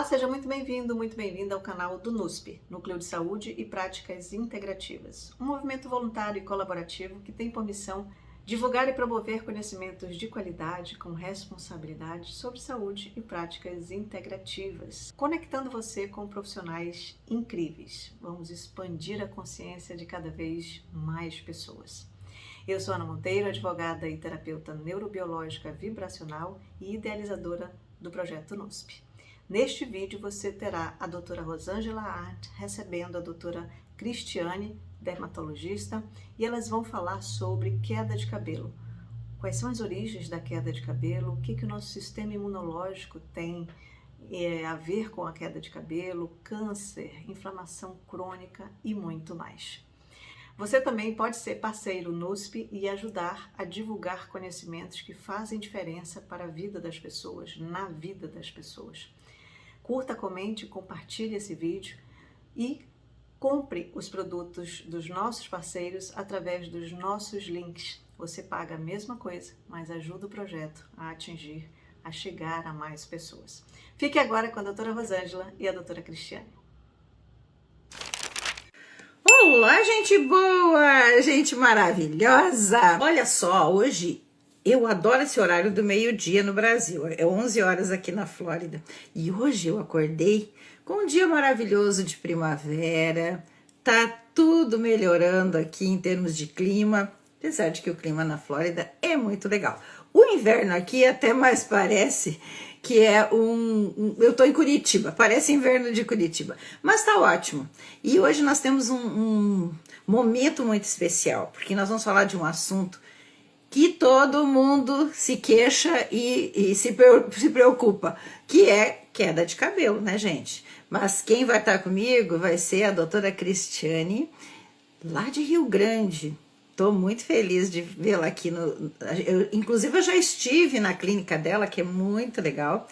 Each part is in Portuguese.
seja muito bem-vindo, muito bem-vinda ao canal do NUSP, Núcleo de Saúde e Práticas Integrativas, um movimento voluntário e colaborativo que tem por missão divulgar e promover conhecimentos de qualidade com responsabilidade sobre saúde e práticas integrativas, conectando você com profissionais incríveis. Vamos expandir a consciência de cada vez mais pessoas. Eu sou Ana Monteiro, advogada e terapeuta neurobiológica vibracional e idealizadora do projeto NUSP. Neste vídeo você terá a doutora Rosângela Arndt recebendo a doutora Cristiane, dermatologista, e elas vão falar sobre queda de cabelo. Quais são as origens da queda de cabelo, o que o nosso sistema imunológico tem a ver com a queda de cabelo, câncer, inflamação crônica e muito mais. Você também pode ser parceiro NUSP e ajudar a divulgar conhecimentos que fazem diferença para a vida das pessoas, na vida das pessoas. Curta, comente, compartilhe esse vídeo e compre os produtos dos nossos parceiros através dos nossos links. Você paga a mesma coisa, mas ajuda o projeto a atingir, a chegar a mais pessoas. Fique agora com a doutora Rosângela e a doutora Cristiane. Olá, gente boa, gente maravilhosa! Olha só, hoje eu adoro esse horário do meio-dia no Brasil, é 11 horas aqui na Flórida. E hoje eu acordei com um dia maravilhoso de primavera, tá tudo melhorando aqui em termos de clima, apesar de que o clima na Flórida é muito legal. O inverno aqui até mais parece que é eu tô em Curitiba, parece inverno de Curitiba, mas tá ótimo. E hoje nós temos um momento muito especial, porque nós vamos falar de um assunto que todo mundo se queixa e se preocupa, que é queda de cabelo, né, gente? Mas quem vai estar comigo vai ser a doutora Cristiane, lá de Rio Grande. Estou muito feliz de vê-la aqui. Inclusive, eu já estive na clínica dela, que é muito legal.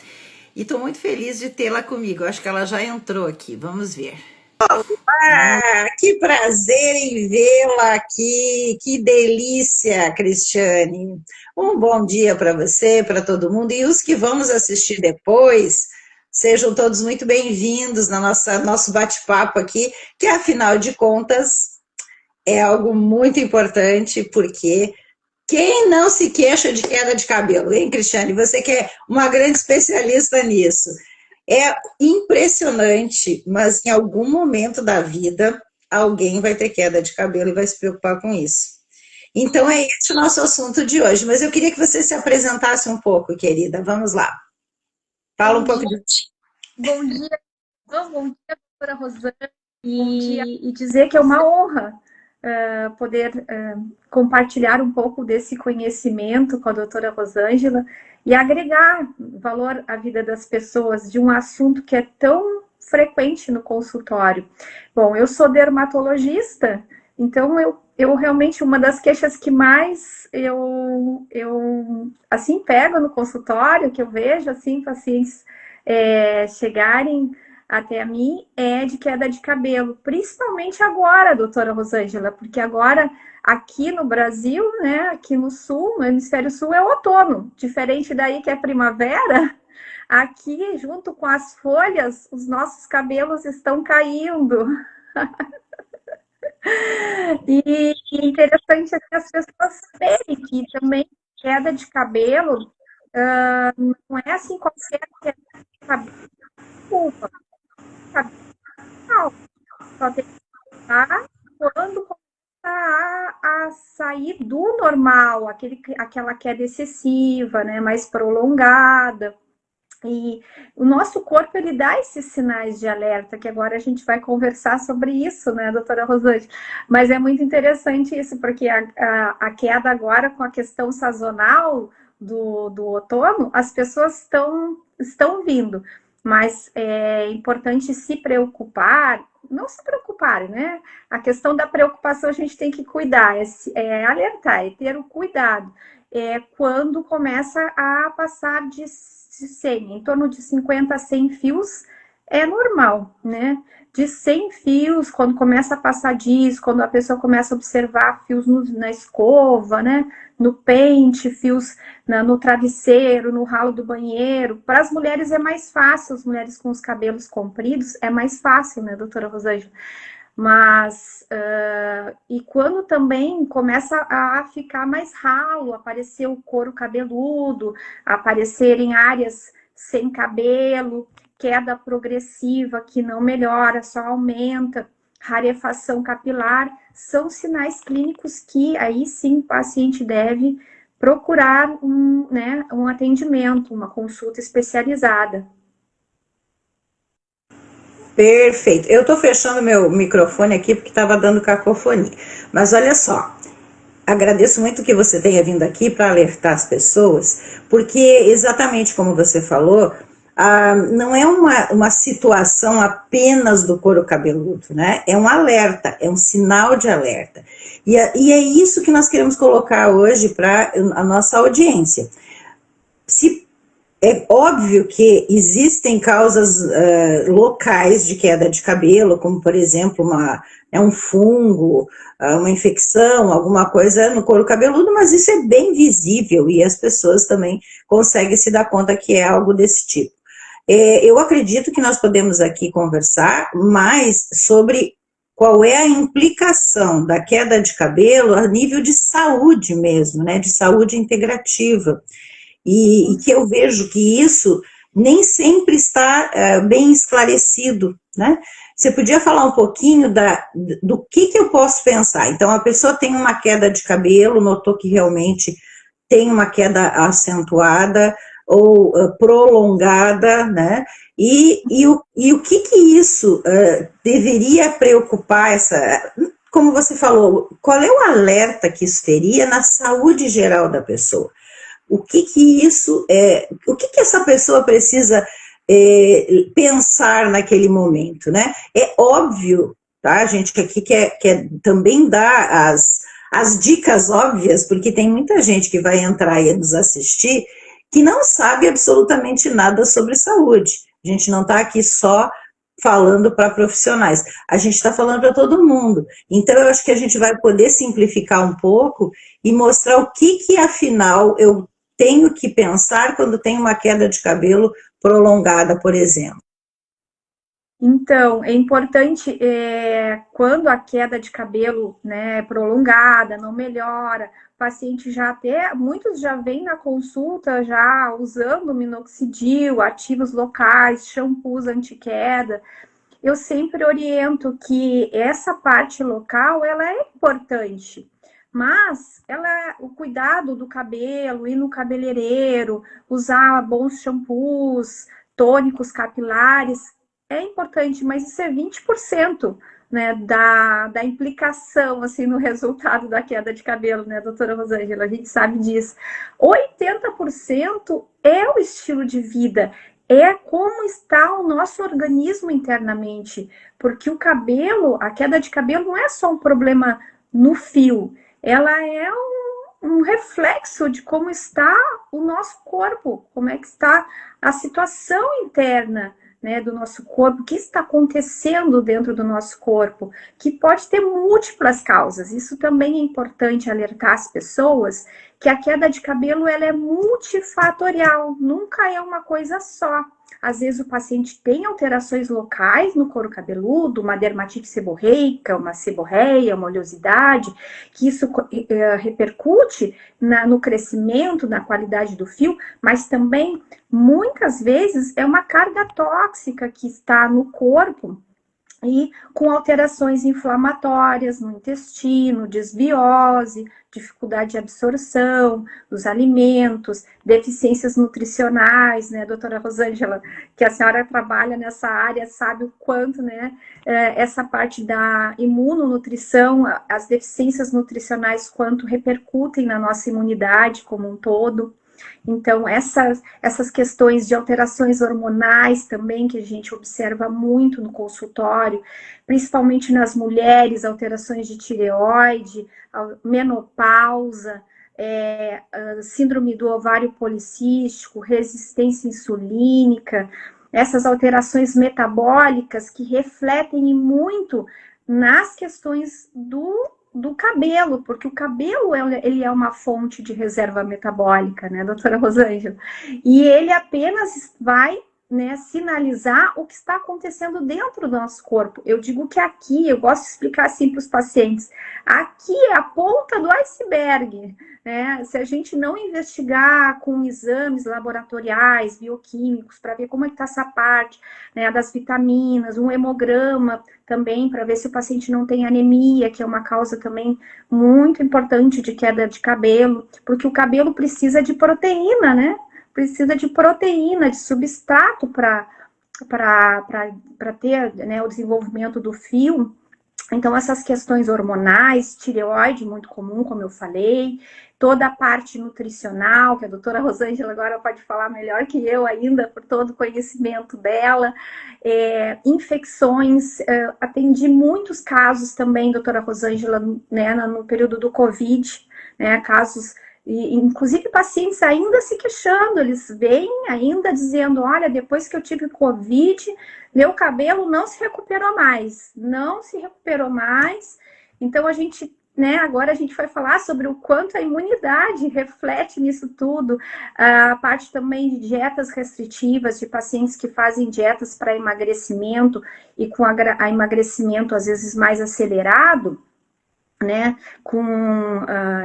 E estou muito feliz de tê-la comigo. Eu acho que ela já entrou aqui. Vamos ver. Ah, que prazer em vê-la aqui. Que delícia, Cristiane. Um bom dia para você, para todo mundo. E os que vão nos assistir depois, sejam todos muito bem-vindos no nosso bate-papo aqui, que afinal de contas é algo muito importante, porque quem não se queixa de queda de cabelo, hein, Cristiane? Você que é uma grande especialista nisso. É impressionante, mas em algum momento da vida, alguém vai ter queda de cabelo e vai se preocupar com isso. Então é esse o nosso assunto de hoje, mas eu queria que você se apresentasse um pouco, querida. Vamos lá. Fala um pouco de ti. Bom dia, doutora Rosângela, e dizer que é uma honra poder compartilhar um pouco desse conhecimento com a doutora Rosângela e agregar valor à vida das pessoas de um assunto que é tão frequente no consultório. Bom, eu sou dermatologista, então eu realmente, uma das queixas que mais eu assim pego no consultório, que eu vejo assim pacientes chegarem até mim, é de queda de cabelo, principalmente agora, doutora Rosângela, porque agora aqui no Brasil, né, aqui no sul, no hemisfério sul, é outono, diferente daí que é primavera. Aqui, junto com as folhas, os nossos cabelos estão caindo. E interessante é que as pessoas saberem que também queda de cabelo não é assim qualquer queda de cabelo. Desculpa, cabelo só tem que estar quando começa a sair do normal, aquela queda excessiva, né, mais prolongada. E o nosso corpo, ele dá esses sinais de alerta, que agora a gente vai conversar sobre isso, né, doutora Rosângela? Mas é muito interessante isso, porque a queda agora, com a questão sazonal do outono, as pessoas estão vindo, mas é importante se preocupar, não se preocupar, né? A questão da preocupação a gente tem que cuidar, é alertar, é ter o cuidado. Quando começa a passar de 100, em torno de 50 a 100 fios é normal, né? De 100 fios, quando começa a passar disso, quando a pessoa começa a observar fios na escova, né? No pente, fios no travesseiro, no ralo do banheiro. Para as mulheres é mais fácil, as mulheres com os cabelos compridos, é mais fácil, né, doutora Rosângela? Mas, e quando também começa a ficar mais ralo, aparecer o couro cabeludo, aparecer em áreas sem cabelo, queda progressiva que não melhora, só aumenta, rarefação capilar, são sinais clínicos que aí sim o paciente deve procurar um atendimento, uma consulta especializada. Perfeito. Eu estou fechando meu microfone aqui porque estava dando cacofonia. Mas olha só, agradeço muito que você tenha vindo aqui para alertar as pessoas, porque exatamente como você falou, não é uma situação apenas do couro cabeludo, né? É um alerta, é um sinal de alerta. E é isso que nós queremos colocar hoje para a nossa audiência. É óbvio que existem causas locais de queda de cabelo, como, por exemplo, um fungo, uma infecção, alguma coisa no couro cabeludo, mas isso é bem visível e as pessoas também conseguem se dar conta que é algo desse tipo. Eu acredito que nós podemos aqui conversar mais sobre qual é a implicação da queda de cabelo a nível de saúde mesmo, né, de saúde integrativa. E que eu vejo que isso nem sempre está bem esclarecido, né? Você podia falar um pouquinho do que eu posso pensar? Então, a pessoa tem uma queda de cabelo, notou que realmente tem uma queda acentuada ou prolongada, né? E o que isso deveria preocupar como você falou, qual é o alerta que isso teria na saúde geral da pessoa? O que essa pessoa precisa pensar naquele momento, né? É óbvio, tá? A gente aqui quer também dar as dicas óbvias, porque tem muita gente que vai entrar e nos assistir que não sabe absolutamente nada sobre saúde. A gente não está aqui só falando para profissionais, a gente está falando para todo mundo. Então, eu acho que a gente vai poder simplificar um pouco e mostrar o que afinal, eu tenho que pensar quando tem uma queda de cabelo prolongada, por exemplo. Então, é importante, quando a queda de cabelo, né, é prolongada, não melhora, o paciente muitos já vêm na consulta já usando minoxidil, ativos locais, shampoos anti-queda. Eu sempre oriento que essa parte local, ela é importante, mas o cuidado do cabelo, ir no cabeleireiro, usar bons shampoos, tônicos capilares, é importante, mas isso é 20%, né, da implicação, assim, no resultado da queda de cabelo, né, doutora Rosângela? A gente sabe disso. 80% é o estilo de vida, é como está o nosso organismo internamente, porque o cabelo, a queda de cabelo não é só um problema no fio, ela é um reflexo de como está o nosso corpo, como é que está a situação interna, né, do nosso corpo, o que está acontecendo dentro do nosso corpo, que pode ter múltiplas causas. Isso também é importante alertar as pessoas que a queda de cabelo ela é multifatorial, nunca é uma coisa só. Às vezes o paciente tem alterações locais no couro cabeludo, uma dermatite seborreica, uma seborreia, uma oleosidade, que isso repercute no crescimento, na qualidade do fio, mas também, muitas vezes, é uma carga tóxica que está no corpo e com alterações inflamatórias no intestino, desbiose, dificuldade de absorção dos alimentos, deficiências nutricionais, né, doutora Rosângela, que a senhora trabalha nessa área, sabe o quanto, né, essa parte da imunonutrição, as deficiências nutricionais, quanto repercutem na nossa imunidade como um todo. Então, essas questões de alterações hormonais também, que a gente observa muito no consultório, principalmente nas mulheres, alterações de tireoide, menopausa, síndrome do ovário policístico, resistência insulínica, essas alterações metabólicas que refletem muito nas questões do cabelo, porque o cabelo ele é uma fonte de reserva metabólica, né, doutora Rosângela? E ele apenas vai, né, sinalizar o que está acontecendo dentro do nosso corpo. Eu digo que aqui, eu gosto de explicar assim para os pacientes, aqui é a ponta do iceberg, né? Se a gente não investigar com exames laboratoriais, bioquímicos, para ver como é que está essa parte, né, das vitaminas, um hemograma também, para ver se o paciente não tem anemia, que é uma causa também muito importante de queda de cabelo, porque o cabelo precisa de proteína, né? Precisa de proteína, de substrato para ter, né, o desenvolvimento do fio. Então, essas questões hormonais, tireoide, muito comum, como eu falei, toda a parte nutricional, que a doutora Rosângela agora pode falar melhor que eu ainda, por todo o conhecimento dela, infecções, atendi muitos casos também, doutora Rosângela, né, no período do Covid, né, casos, e, inclusive pacientes ainda se queixando, eles vêm ainda dizendo, olha, depois que eu tive Covid, meu cabelo não se recuperou mais, não se recuperou mais. Então, a gente, né, agora a gente vai falar sobre o quanto a imunidade reflete nisso tudo, a parte também de dietas restritivas, de pacientes que fazem dietas para emagrecimento e com a emagrecimento às vezes mais acelerado, né, com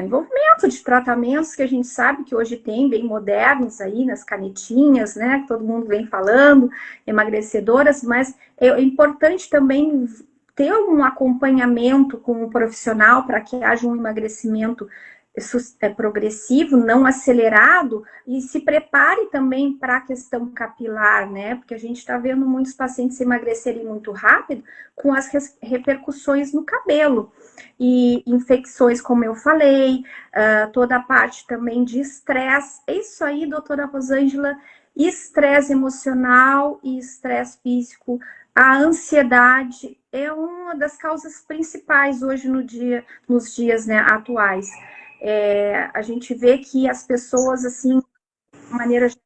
envolvimento de tratamentos que a gente sabe que hoje tem, bem modernos aí, nas canetinhas, né, que todo mundo vem falando, emagrecedoras, mas é importante também ter um acompanhamento com um profissional para que haja um emagrecimento progressivo, não acelerado, e se prepare também para a questão capilar, né? Porque a gente está vendo muitos pacientes emagrecerem muito rápido com as repercussões no cabelo. E infecções, como eu falei, toda a parte também de estresse. É isso aí, doutora Rosângela, estresse emocional e estresse físico. A ansiedade é uma das causas principais hoje nos dias, né, atuais. A gente vê que as pessoas, assim, de maneira geral,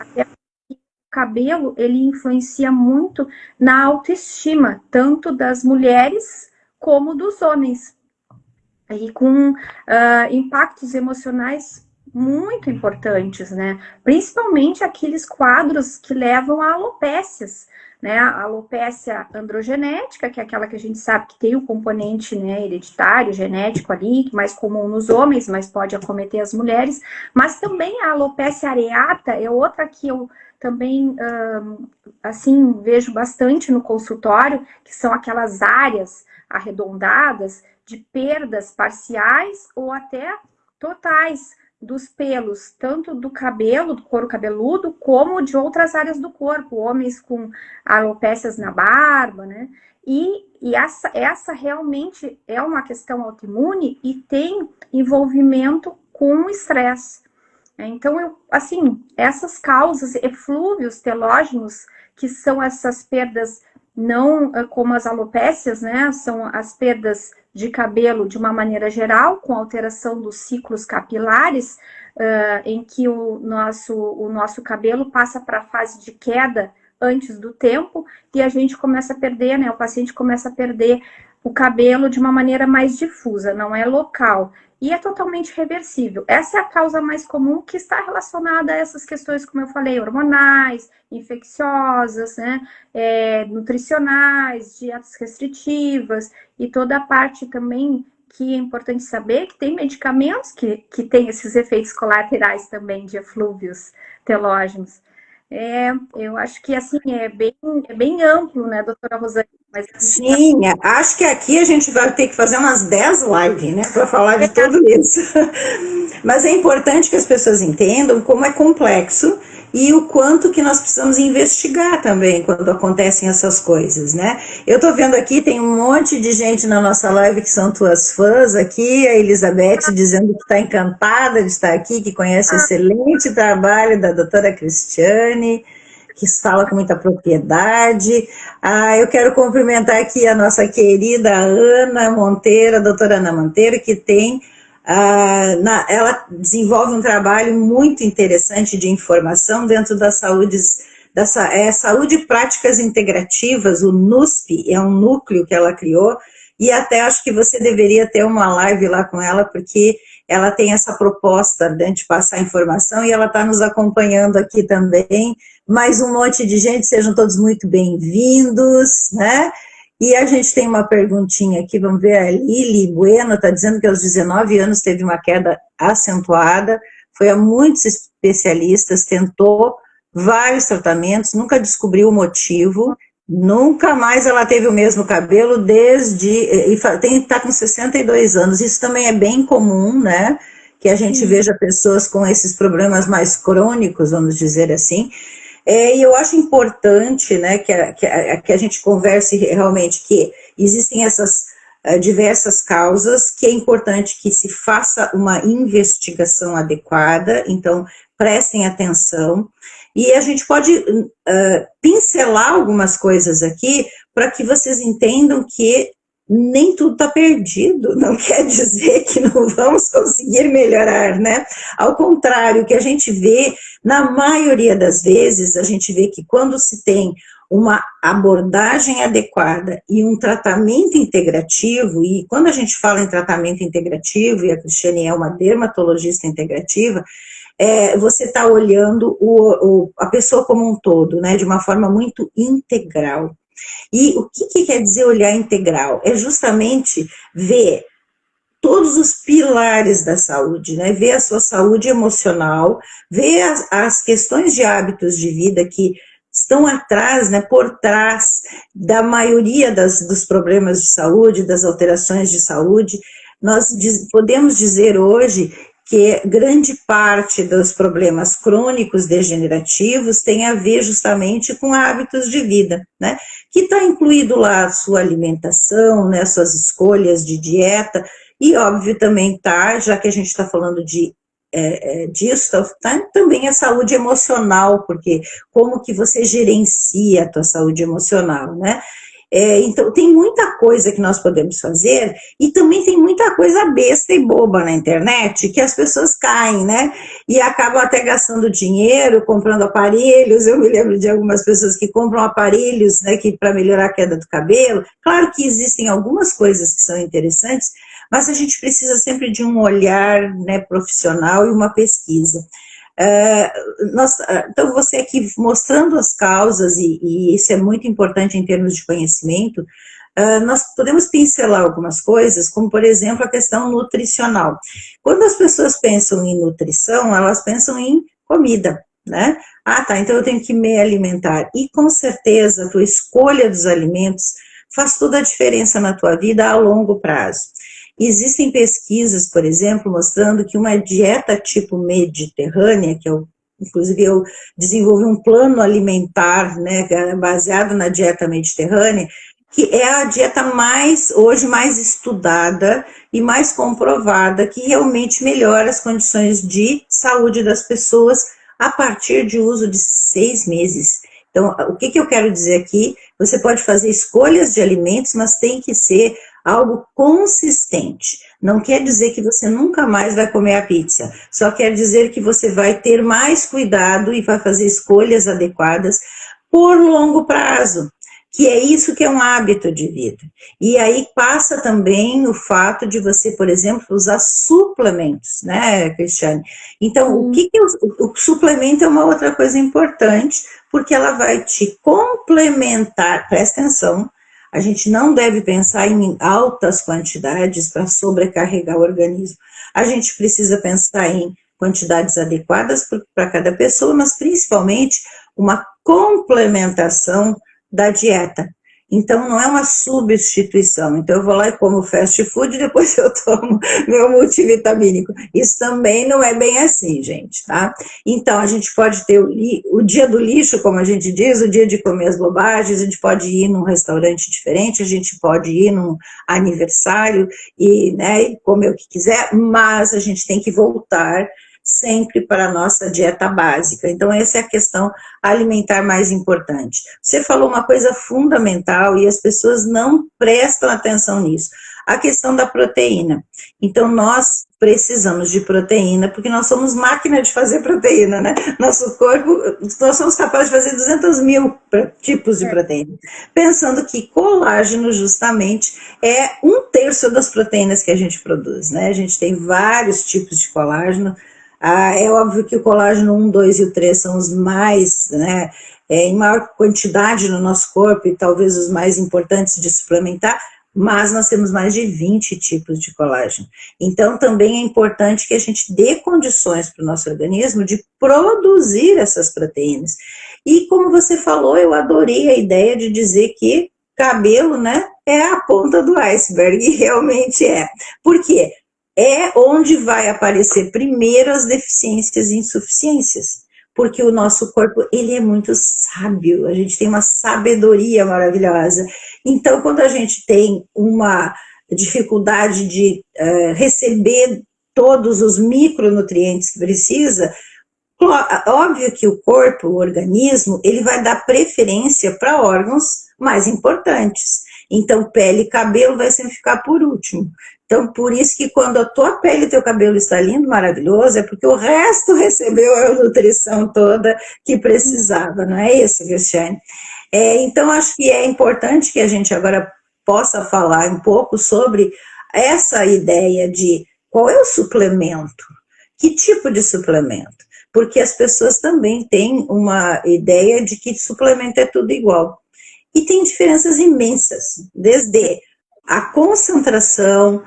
até porque o cabelo, ele influencia muito na autoestima, tanto das mulheres como dos homens. E com impactos emocionais muito importantes, né? Principalmente aqueles quadros que levam a alopécias, né? A alopécia androgenética, que é aquela que a gente sabe que tem o componente, né, hereditário, genético ali, que é mais comum nos homens, mas pode acometer as mulheres. Mas também a alopécia areata é outra que eu também, assim, vejo bastante no consultório, que são aquelas áreas arredondadas de perdas parciais ou até totais dos pelos, tanto do cabelo, do couro cabeludo, como de outras áreas do corpo, homens com alopécias na barba, né? E essa realmente é uma questão autoimune e tem envolvimento com o estresse. Então, essas causas, eflúvios telógenos, que são essas perdas não como as alopécias, né? São as perdas de cabelo de uma maneira geral, com alteração dos ciclos capilares, em que o nosso cabelo passa para a fase de queda antes do tempo, e a gente começa a perder, né? O paciente começa a perder o cabelo de uma maneira mais difusa, não é local. E é totalmente reversível. Essa é a causa mais comum que está relacionada a essas questões, como eu falei, hormonais, infecciosas, né, nutricionais, dietas restritivas e toda a parte também que é importante saber que tem medicamentos que têm esses efeitos colaterais também de eflúvios telógenos. Eu acho que assim é bem amplo, né, doutora Rosângela? Mas, sim, acho que aqui a gente vai ter que fazer umas 10 lives, né, para falar de tudo isso. Mas é importante que as pessoas entendam como é complexo e o quanto que nós precisamos investigar também quando acontecem essas coisas, né? Eu tô vendo aqui, tem um monte de gente na nossa live que são tuas fãs aqui, a Elizabeth dizendo que está encantada de estar aqui, que conhece o excelente trabalho da doutora Cristiane, que fala com muita propriedade. Eu quero cumprimentar aqui a nossa querida Ana Monteiro, a doutora Ana Monteiro, que tem Ela desenvolve um trabalho muito interessante de informação dentro da saúde e práticas integrativas, o NUSP, é um núcleo que ela criou, e até acho que você deveria ter uma live lá com ela, porque ela tem essa proposta de passar informação, e ela está nos acompanhando aqui também. Mais um monte de gente, sejam todos muito bem-vindos, né? E a gente tem uma perguntinha aqui, vamos ver, a Lili Bueno está dizendo que aos 19 anos teve uma queda acentuada, foi a muitos especialistas, tentou vários tratamentos, nunca descobriu o motivo, nunca mais ela teve o mesmo cabelo está com 62 anos, isso também é bem comum, né, que a gente veja pessoas com esses problemas mais crônicos, vamos dizer assim. E eu acho importante, né, que a gente converse realmente que existem essas diversas causas, que é importante que se faça uma investigação adequada, então prestem atenção, e a gente pode pincelar algumas coisas aqui para que vocês entendam que nem tudo está perdido, não quer dizer que não vamos conseguir melhorar, né? Ao contrário, o que a gente vê, na maioria das vezes, a gente vê que quando se tem uma abordagem adequada e um tratamento integrativo, e quando a gente fala em tratamento integrativo, e a Cristiane é uma dermatologista integrativa, você está olhando a pessoa como um todo, né, de uma forma muito integral. E o que quer dizer olhar integral? É justamente ver todos os pilares da saúde, né? Ver a sua saúde emocional, ver as questões de hábitos de vida que estão atrás, né, por trás da maioria dos problemas de saúde, das alterações de saúde. Nós podemos dizer hoje que grande parte dos problemas crônicos degenerativos tem a ver justamente com hábitos de vida, né? Que está incluído lá a sua alimentação, né, suas escolhas de dieta, e óbvio também tá, já que a gente está falando disso, tá também a saúde emocional, porque como que você gerencia a tua saúde emocional, né? Então, tem muita coisa que nós podemos fazer, e também tem muita coisa besta e boba na internet, que as pessoas caem, né, e acabam até gastando dinheiro, comprando aparelhos. Eu me lembro de algumas pessoas que compram aparelhos, né, para melhorar a queda do cabelo. Claro que existem algumas coisas que são interessantes, mas a gente precisa sempre de um olhar, né, profissional e uma pesquisa. Então, você aqui mostrando as causas, e isso é muito importante em termos de conhecimento, nós podemos pincelar algumas coisas, como, por exemplo, a questão nutricional. Quando as pessoas pensam em nutrição, elas pensam em comida, né? Tá, então eu tenho que me alimentar. E, com certeza, a tua escolha dos alimentos faz toda a diferença na tua vida a longo prazo. Existem pesquisas, por exemplo, mostrando que uma dieta tipo mediterrânea, inclusive eu desenvolvi um plano alimentar, né, baseado na dieta mediterrânea, que é a dieta hoje mais estudada e mais comprovada, que realmente melhora as condições de saúde das pessoas a partir de uso de 6 meses. Então, o que eu quero dizer aqui? Você pode fazer escolhas de alimentos, mas tem que ser algo consistente. Não quer dizer que você nunca mais vai comer a pizza, só quer dizer que você vai ter mais cuidado e vai fazer escolhas adequadas por longo prazo, que é isso que é um hábito de vida. E aí passa também o fato de você, por exemplo, usar suplementos, né, Cristiane? Então, o suplemento é uma outra coisa importante, porque ela vai te complementar, presta atenção. A gente não deve pensar em altas quantidades para sobrecarregar o organismo. A gente precisa pensar em quantidades adequadas para cada pessoa, mas principalmente uma complementação da dieta. Então, não é uma substituição. Então, eu vou lá e como fast food e depois eu tomo meu multivitamínico. Isso também não é bem assim, gente, tá? Então, a gente pode ter o dia do lixo, como a gente diz, o dia de comer as bobagens, a gente pode ir num restaurante diferente, a gente pode ir num aniversário e comer o que quiser, mas a gente tem que voltar sempre para a nossa dieta básica. Então, essa é a questão alimentar mais importante. Você falou uma coisa fundamental e as pessoas não prestam atenção nisso. A questão da proteína. Então, nós precisamos de proteína, porque nós somos máquina de fazer proteína, né? Nosso corpo, nós somos capazes de fazer 200 mil tipos de proteína. Pensando que colágeno, justamente, é 1/3 das proteínas que a gente produz, né? A gente tem vários tipos de colágeno. É óbvio que o colágeno 1, 2 e o 3 são os mais, né, em maior quantidade no nosso corpo e talvez os mais importantes de suplementar, mas nós temos mais de 20 tipos de colágeno. Então, também é importante que a gente dê condições para o nosso organismo de produzir essas proteínas. E como você falou, eu adorei a ideia de dizer que cabelo, né, é a ponta do iceberg, e realmente é. Por quê? É onde vai aparecer primeiro as deficiências e insuficiências. Porque o nosso corpo, ele é muito sábio, a gente tem uma sabedoria maravilhosa. Então, quando a gente tem uma dificuldade de receber todos os micronutrientes que precisa, óbvio que o corpo, o organismo, ele vai dar preferência para órgãos mais importantes. Então, pele e cabelo vai sempre ficar por último. Então, por isso que quando a tua pele e teu cabelo está lindo, maravilhoso, é porque o resto recebeu a nutrição toda que precisava, não é isso, Cristiane? Então, acho que é importante que a gente agora possa falar um pouco sobre essa ideia de qual é o suplemento, que tipo de suplemento, porque as pessoas também têm uma ideia de que suplemento é tudo igual. E tem diferenças imensas, desde a concentração,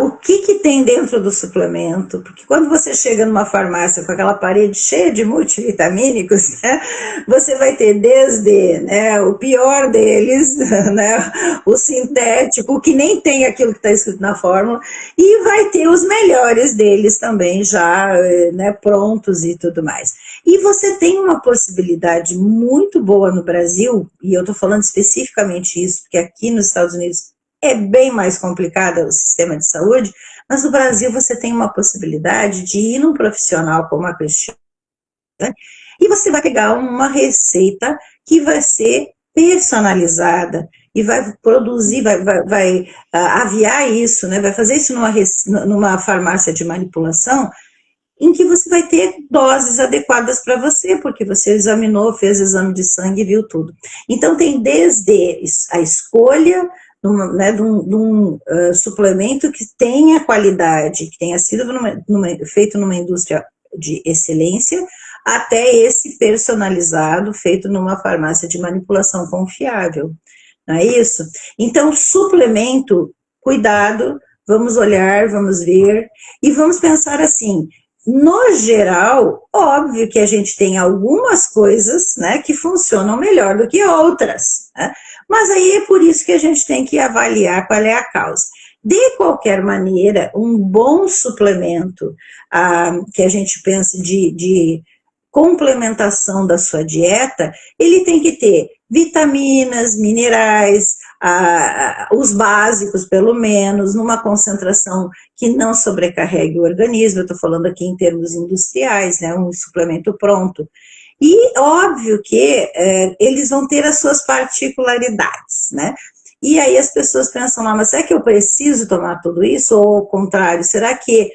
o que tem dentro do suplemento, porque quando você chega numa farmácia com aquela parede cheia de multivitamínicos, né, você vai ter desde, né, o pior deles, né, o sintético, o que nem tem aquilo que está escrito na fórmula, e vai ter os melhores deles também já, né, prontos e tudo mais. E você tem uma possibilidade muito boa no Brasil, e eu estou falando especificamente isso, porque aqui nos Estados Unidos é bem mais complicado o sistema de saúde, mas no Brasil você tem uma possibilidade de ir num profissional como a Cristiane, e você vai pegar uma receita que vai ser personalizada e vai produzir, vai aviar isso, né? Vai fazer isso numa farmácia de manipulação, em que você vai ter doses adequadas para você, porque você examinou, fez exame de sangue e viu tudo. Então tem desde a escolha, né, de um suplemento que tenha qualidade, que tenha sido feito numa indústria de excelência, até esse personalizado, feito numa farmácia de manipulação confiável, não é isso? Então, suplemento, cuidado, vamos olhar, vamos ver, e vamos pensar assim, no geral, óbvio que a gente tem algumas coisas, né, que funcionam melhor do que outras, né? Mas aí é por isso que a gente tem que avaliar qual é a causa. De qualquer maneira, um bom suplemento que a gente pensa de complementação da sua dieta, ele tem que ter vitaminas, minerais, os básicos pelo menos, numa concentração que não sobrecarregue o organismo. Eu estou falando aqui em termos industriais, né, um suplemento pronto. E óbvio que eles vão ter as suas particularidades, né? E aí as pessoas pensam lá, mas será que eu preciso tomar tudo isso? Ou ao contrário, será que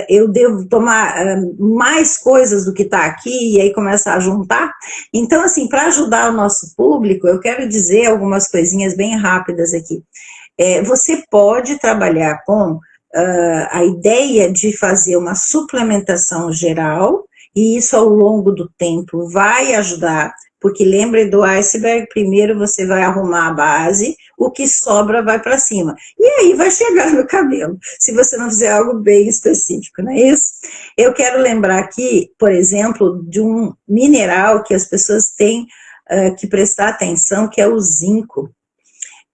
eu devo tomar mais coisas do que está aqui? E aí começa a juntar. Então, assim, para ajudar o nosso público, eu quero dizer algumas coisinhas bem rápidas aqui. Você pode trabalhar com a ideia de fazer uma suplementação geral, e isso ao longo do tempo vai ajudar, porque lembre do iceberg, primeiro você vai arrumar a base, o que sobra vai para cima, e aí vai chegar no cabelo, se você não fizer algo bem específico, não é isso? Eu quero lembrar aqui, por exemplo, de um mineral que as pessoas têm que prestar atenção, que é o zinco.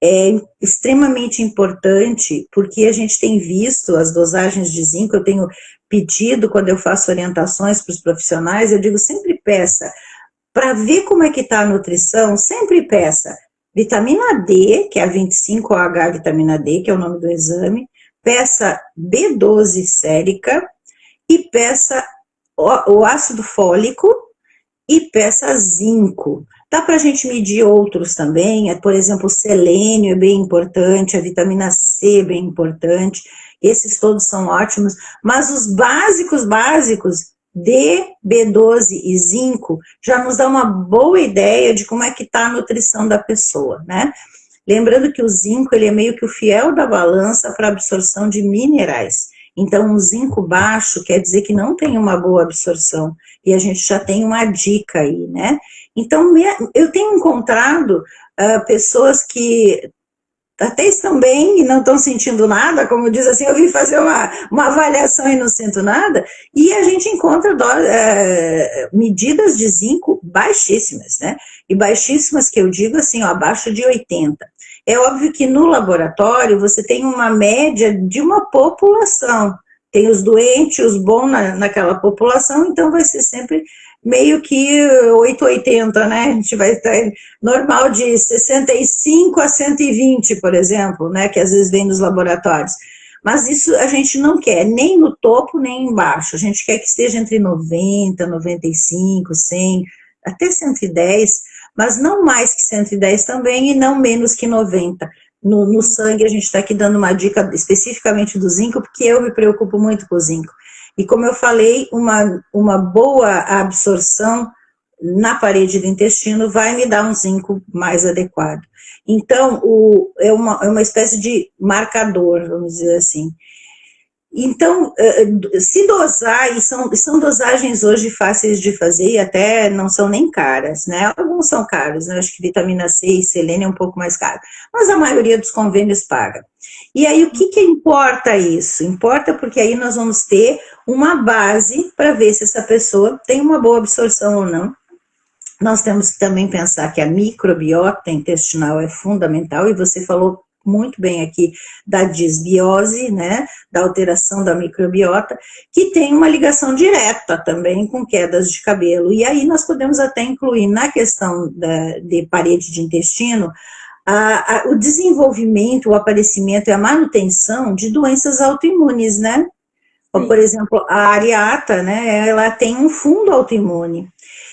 É extremamente importante, porque a gente tem visto as dosagens de zinco, eu tenho pedido, quando eu faço orientações para os profissionais, eu digo, sempre peça, para ver como é que está a nutrição, sempre peça vitamina D, que é a 25OH vitamina D, que é o nome do exame, peça B12 sérica, e peça o ácido fólico, e peça zinco. Dá para a gente medir outros também, por exemplo, o selênio é bem importante, a vitamina C é bem importante, esses todos são ótimos, mas os básicos, D, B12 e zinco, já nos dá uma boa ideia de como é que está a nutrição da pessoa, né? Lembrando que o zinco, ele é meio que o fiel da balança para absorção de minerais. Então, um zinco baixo quer dizer que não tem uma boa absorção. E a gente já tem uma dica aí, né? Então, eu tenho encontrado pessoas que até estão bem e não estão sentindo nada, como diz assim, eu vim fazer uma avaliação e não sinto nada, e a gente encontra medidas de zinco baixíssimas, né? E baixíssimas que eu digo assim, ó, abaixo de 80. É óbvio que no laboratório você tem uma média de uma população, tem os doentes, os bons naquela população, então vai ser sempre meio que 880, né? A gente vai estar normal de 65 a 120, por exemplo, né? Que às vezes vem nos laboratórios. Mas isso a gente não quer, nem no topo, nem embaixo. A gente quer que esteja entre 90, 95, 100, até 110, mas não mais que 110 também e não menos que 90. No sangue, a gente está aqui dando uma dica especificamente do zinco, porque eu me preocupo muito com o zinco. E como eu falei, uma boa absorção na parede do intestino vai me dar um zinco mais adequado. Então, é uma espécie de marcador, vamos dizer assim. Então, se dosar, e são dosagens hoje fáceis de fazer e até não são nem caras, né? Alguns são caros, né? Acho que vitamina C e selênio é um pouco mais caro, mas a maioria dos convênios paga. E aí, o que importa isso? Importa porque aí nós vamos ter uma base para ver se essa pessoa tem uma boa absorção ou não. Nós temos que também pensar que a microbiota intestinal é fundamental, e você falou muito bem aqui da disbiose, né, da alteração da microbiota, que tem uma ligação direta também com quedas de cabelo. E aí nós podemos até incluir na questão de parede de intestino o desenvolvimento, o aparecimento e a manutenção de doenças autoimunes, né? Sim. Por exemplo, a areata, né, ela tem um fundo autoimune.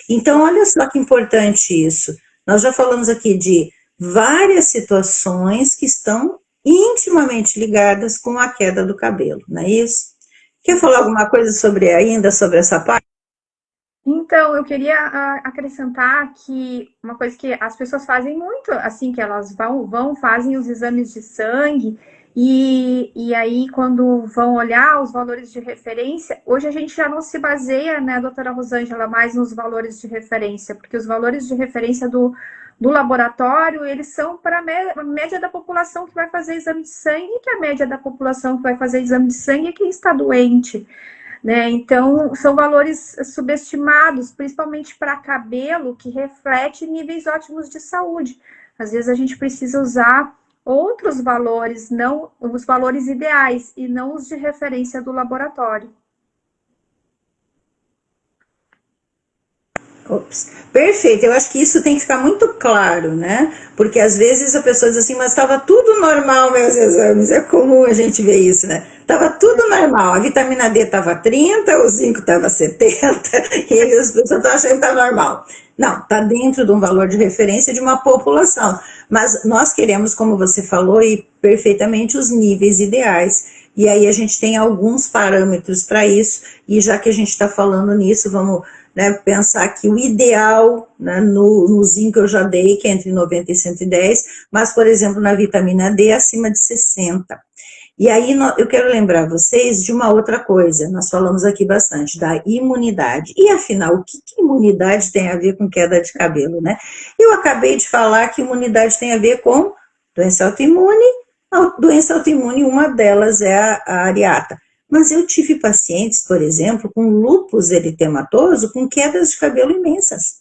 Então, olha só que importante isso. Nós já falamos aqui de várias situações que estão intimamente ligadas com a queda do cabelo, não é isso? Quer falar alguma coisa sobre essa parte? Então, eu queria acrescentar que uma coisa que as pessoas fazem muito, assim, que elas fazem os exames de sangue, e aí quando vão olhar os valores de referência, hoje a gente já não se baseia, né, doutora Rosângela, mais nos valores de referência, porque os valores de referência do laboratório, eles são para a média da população que vai fazer exame de sangue, que a média da população que vai fazer exame de sangue é quem está doente, né? Então, são valores subestimados, principalmente para cabelo, que reflete níveis ótimos de saúde. Às vezes a gente precisa usar outros valores, não os valores ideais, e não os de referência do laboratório. Ops. Perfeito, eu acho que isso tem que ficar muito claro, né? Porque às vezes a pessoa diz assim, mas estava tudo normal meus exames, é comum a gente ver isso, né? Estava tudo normal, a vitamina D estava 30, o zinco estava 70, e as pessoas estão achando que está normal. Não, está dentro de um valor de referência de uma população, mas nós queremos, como você falou, e perfeitamente os níveis ideais, e aí a gente tem alguns parâmetros para isso, e já que a gente está falando nisso, vamos... né, pensar que o ideal, né, no zinco eu já dei, que é entre 90 e 110, mas, por exemplo, na vitamina D, acima de 60. E aí eu quero lembrar vocês de uma outra coisa, nós falamos aqui bastante, da imunidade. E afinal, o que imunidade tem a ver com queda de cabelo, né? Eu acabei de falar que imunidade tem a ver com doença autoimune, uma delas é a areata. Mas eu tive pacientes, por exemplo, com lúpus eritematoso, com quedas de cabelo imensas.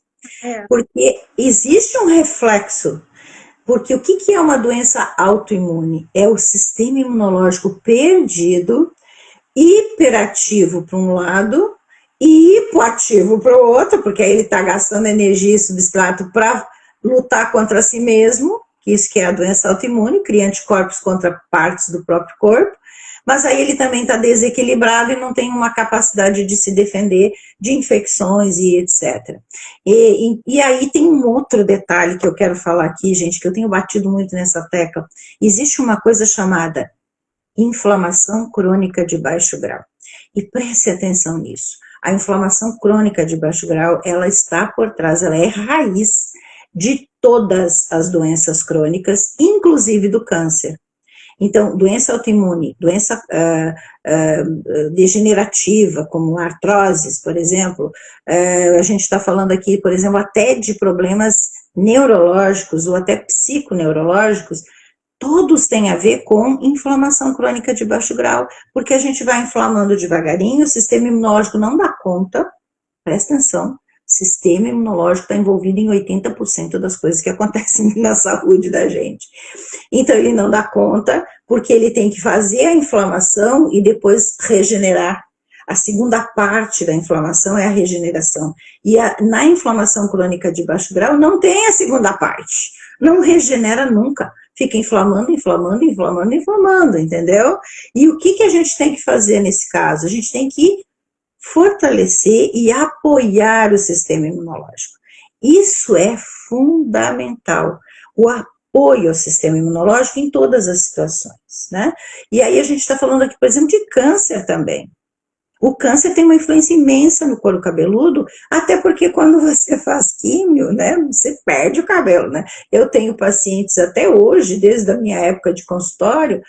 Porque existe um reflexo. Porque o que é uma doença autoimune? É o sistema imunológico perdido, hiperativo para um lado e hipoativo para o outro, porque aí ele está gastando energia e substrato para lutar contra si mesmo, que isso que é a doença autoimune, cria anticorpos contra partes do próprio corpo. Mas aí ele também está desequilibrado e não tem uma capacidade de se defender de infecções e etc. E aí tem um outro detalhe que eu quero falar aqui, gente, que eu tenho batido muito nessa tecla. Existe uma coisa chamada inflamação crônica de baixo grau. E preste atenção nisso. A inflamação crônica de baixo grau, ela está por trás, ela é raiz de todas as doenças crônicas, inclusive do câncer. Então, doença autoimune, doença degenerativa, como artroses, por exemplo, a gente está falando aqui, por exemplo, até de problemas neurológicos ou até psiconeurológicos, todos têm a ver com inflamação crônica de baixo grau, porque a gente vai inflamando devagarinho, o sistema imunológico não dá conta, presta atenção, o sistema imunológico está envolvido em 80% das coisas que acontecem na saúde da gente. Então ele não dá conta, porque ele tem que fazer a inflamação e depois regenerar. A segunda parte da inflamação é a regeneração. E na inflamação crônica de baixo grau não tem a segunda parte, não regenera nunca. Fica inflamando, inflamando, inflamando, inflamando, entendeu? E o que a gente tem que fazer nesse caso? A gente tem que fortalecer e apoiar o sistema imunológico. Isso é fundamental, o apoio ao sistema imunológico em todas as situações, né? E aí a gente está falando aqui, por exemplo, de câncer também. O câncer tem uma influência imensa no couro cabeludo, até porque quando você faz químio, né, você perde o cabelo, né? Eu tenho pacientes até hoje, desde a minha época de consultório,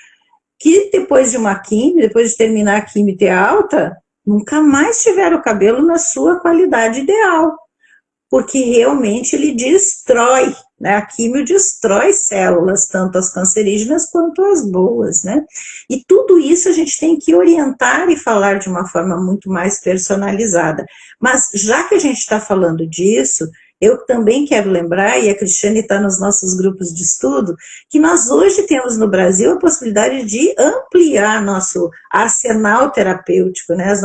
que depois de uma químio, depois de terminar a químio e ter alta, nunca mais tiveram o cabelo na sua qualidade ideal, porque realmente ele destrói, né? A químio destrói células, tanto as cancerígenas quanto as boas, né? E tudo isso a gente tem que orientar e falar de uma forma muito mais personalizada. Mas já que a gente está falando disso, eu também quero lembrar, e a Cristiane está nos nossos grupos de estudo, que nós hoje temos no Brasil a possibilidade de ampliar nosso arsenal terapêutico, né? As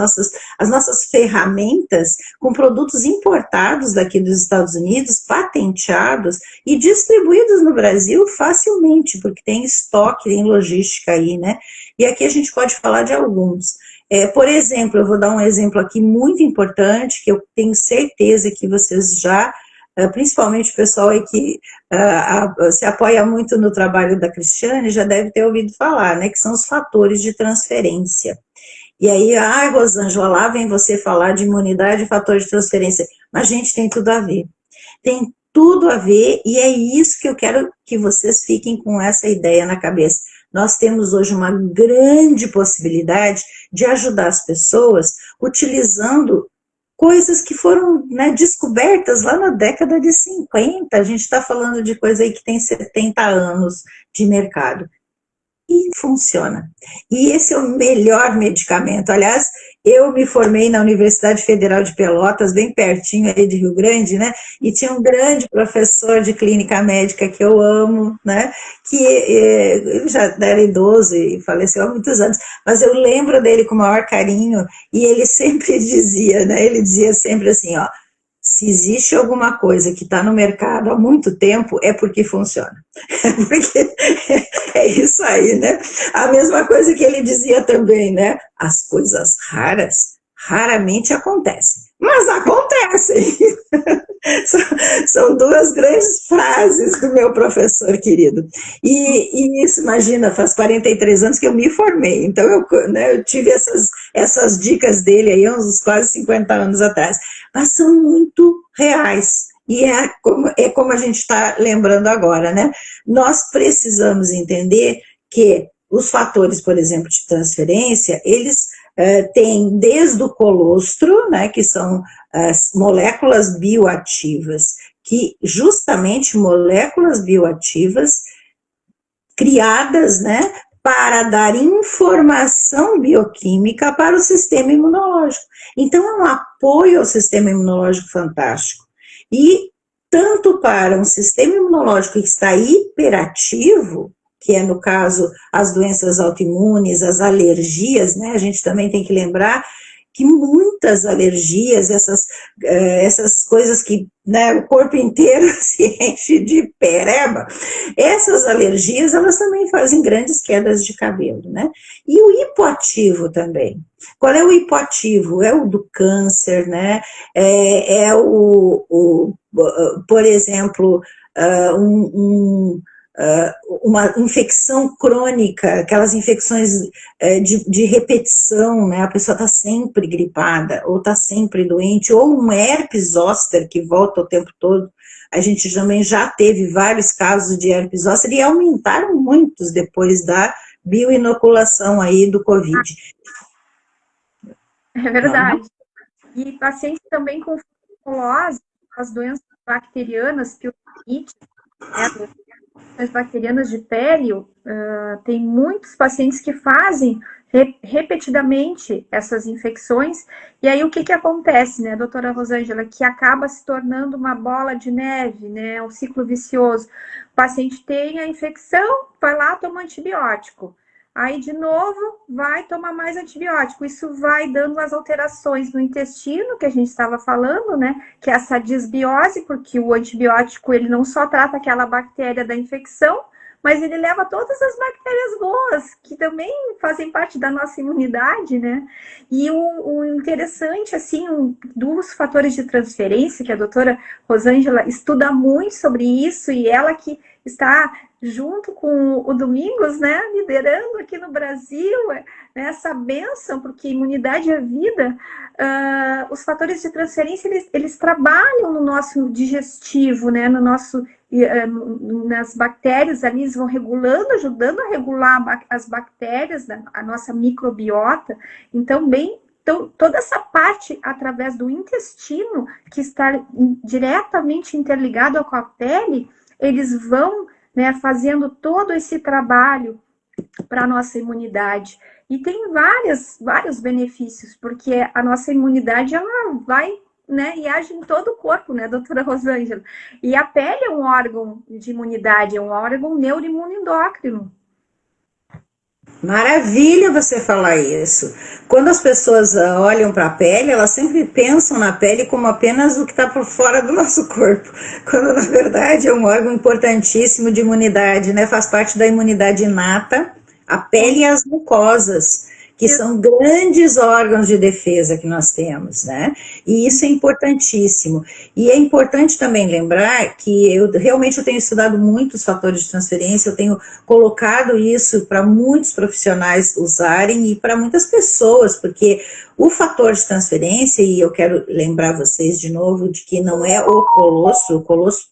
nossas ferramentas com produtos importados daqui dos Estados Unidos, patenteados e distribuídos no Brasil facilmente, porque tem estoque, tem logística aí, né? E aqui a gente pode falar de alguns. Por exemplo, eu vou dar um exemplo aqui muito importante, que eu tenho certeza que vocês já, principalmente o pessoal aí que se apoia muito no trabalho da Cristiane, já deve ter ouvido falar, né, que são os fatores de transferência. E aí, Rosângela, lá vem você falar de imunidade e fator de transferência, mas gente, tem tudo a ver. Tem tudo a ver, e é isso que eu quero que vocês fiquem com essa ideia na cabeça. Nós temos hoje uma grande possibilidade de ajudar as pessoas utilizando coisas que foram, né, descobertas lá na década de 50. A gente está falando de coisa aí que tem 70 anos de mercado. E funciona. E esse é o melhor medicamento. Aliás, eu me formei na Universidade Federal de Pelotas, bem pertinho aí de Rio Grande, né? E tinha um grande professor de clínica médica que eu amo, né? Que ele já era idoso e faleceu há muitos anos, mas eu lembro dele com o maior carinho, e ele sempre dizia, né? Ele dizia sempre assim, ó, se existe alguma coisa que está no mercado há muito tempo, é porque funciona. Porque é isso aí, né? A mesma coisa que ele dizia também, né? As coisas raras raramente acontecem, mas acontecem. São duas grandes frases do meu professor querido. E isso, imagina, faz 43 anos que eu me formei, então eu tive essas dicas dele aí uns quase 50 anos atrás, mas são muito reais. E é como a gente está lembrando agora, né? Nós precisamos entender que os fatores, por exemplo, de transferência, eles têm desde o colostro, né, que são as moléculas bioativas, que justamente moléculas bioativas criadas, né, para dar informação bioquímica para o sistema imunológico. Então, é um apoio ao sistema imunológico fantástico. E tanto para um sistema imunológico que está hiperativo, que é, no caso, as doenças autoimunes, as alergias, né? A gente também tem que lembrar que muitas alergias, essas coisas que, né, o corpo inteiro se enche de pereba, essas alergias, elas também fazem grandes quedas de cabelo, né? E o hipoativo também. Qual é o hipoativo? É o do câncer, né? Por exemplo, uma infecção crônica, aquelas infecções de repetição, né? A pessoa está sempre gripada, ou está sempre doente, ou um herpes zoster que volta o tempo todo. A gente também já teve vários casos de herpes zoster e aumentaram muitos depois da bioinoculação aí do Covid. É verdade. E pacientes também com fibromialgia, as doenças bacterianas, pioronites, né, as bacterianas de pele, tem muitos pacientes que fazem repetidamente essas infecções, e aí o que acontece, né, doutora Rosângela, que acaba se tornando uma bola de neve, né, um ciclo vicioso. O paciente tem a infecção, vai lá, toma antibiótico. Aí, de novo, vai tomar mais antibiótico. Isso vai dando as alterações no intestino, que a gente estava falando, né? Que é essa disbiose, porque o antibiótico, ele não só trata aquela bactéria da infecção, mas ele leva todas as bactérias boas, que também fazem parte da nossa imunidade, né? E o interessante, assim, dos fatores de transferência, que a doutora Rosângela estuda muito sobre isso, e ela que está junto com o Domingos, né, liderando aqui no Brasil, né, essa bênção, porque imunidade é vida. Os fatores de transferência, eles trabalham no nosso digestivo, né, no nosso, nas bactérias ali, eles vão regulando, ajudando a regular as bactérias, a nossa microbiota. Então, toda essa parte através do intestino, que está diretamente interligado com a pele, eles vão, né, fazendo todo esse trabalho para a nossa imunidade. E tem vários benefícios, porque a nossa imunidade, ela vai, né, e age em todo o corpo, né, doutora Rosângela? E a pele é um órgão de imunidade, é um órgão neuroimunoendócrino. Maravilha você falar isso. Quando as pessoas olham para a pele, elas sempre pensam na pele como apenas o que está por fora do nosso corpo, quando na verdade é um órgão importantíssimo de imunidade, né? Faz parte da imunidade inata, a pele e as mucosas, que são grandes órgãos de defesa que nós temos, né? E isso é importantíssimo. E é importante também lembrar que eu tenho estudado muito os fatores de transferência, eu tenho colocado isso para muitos profissionais usarem e para muitas pessoas, porque o fator de transferência, e eu quero lembrar vocês de novo de que não é o colosso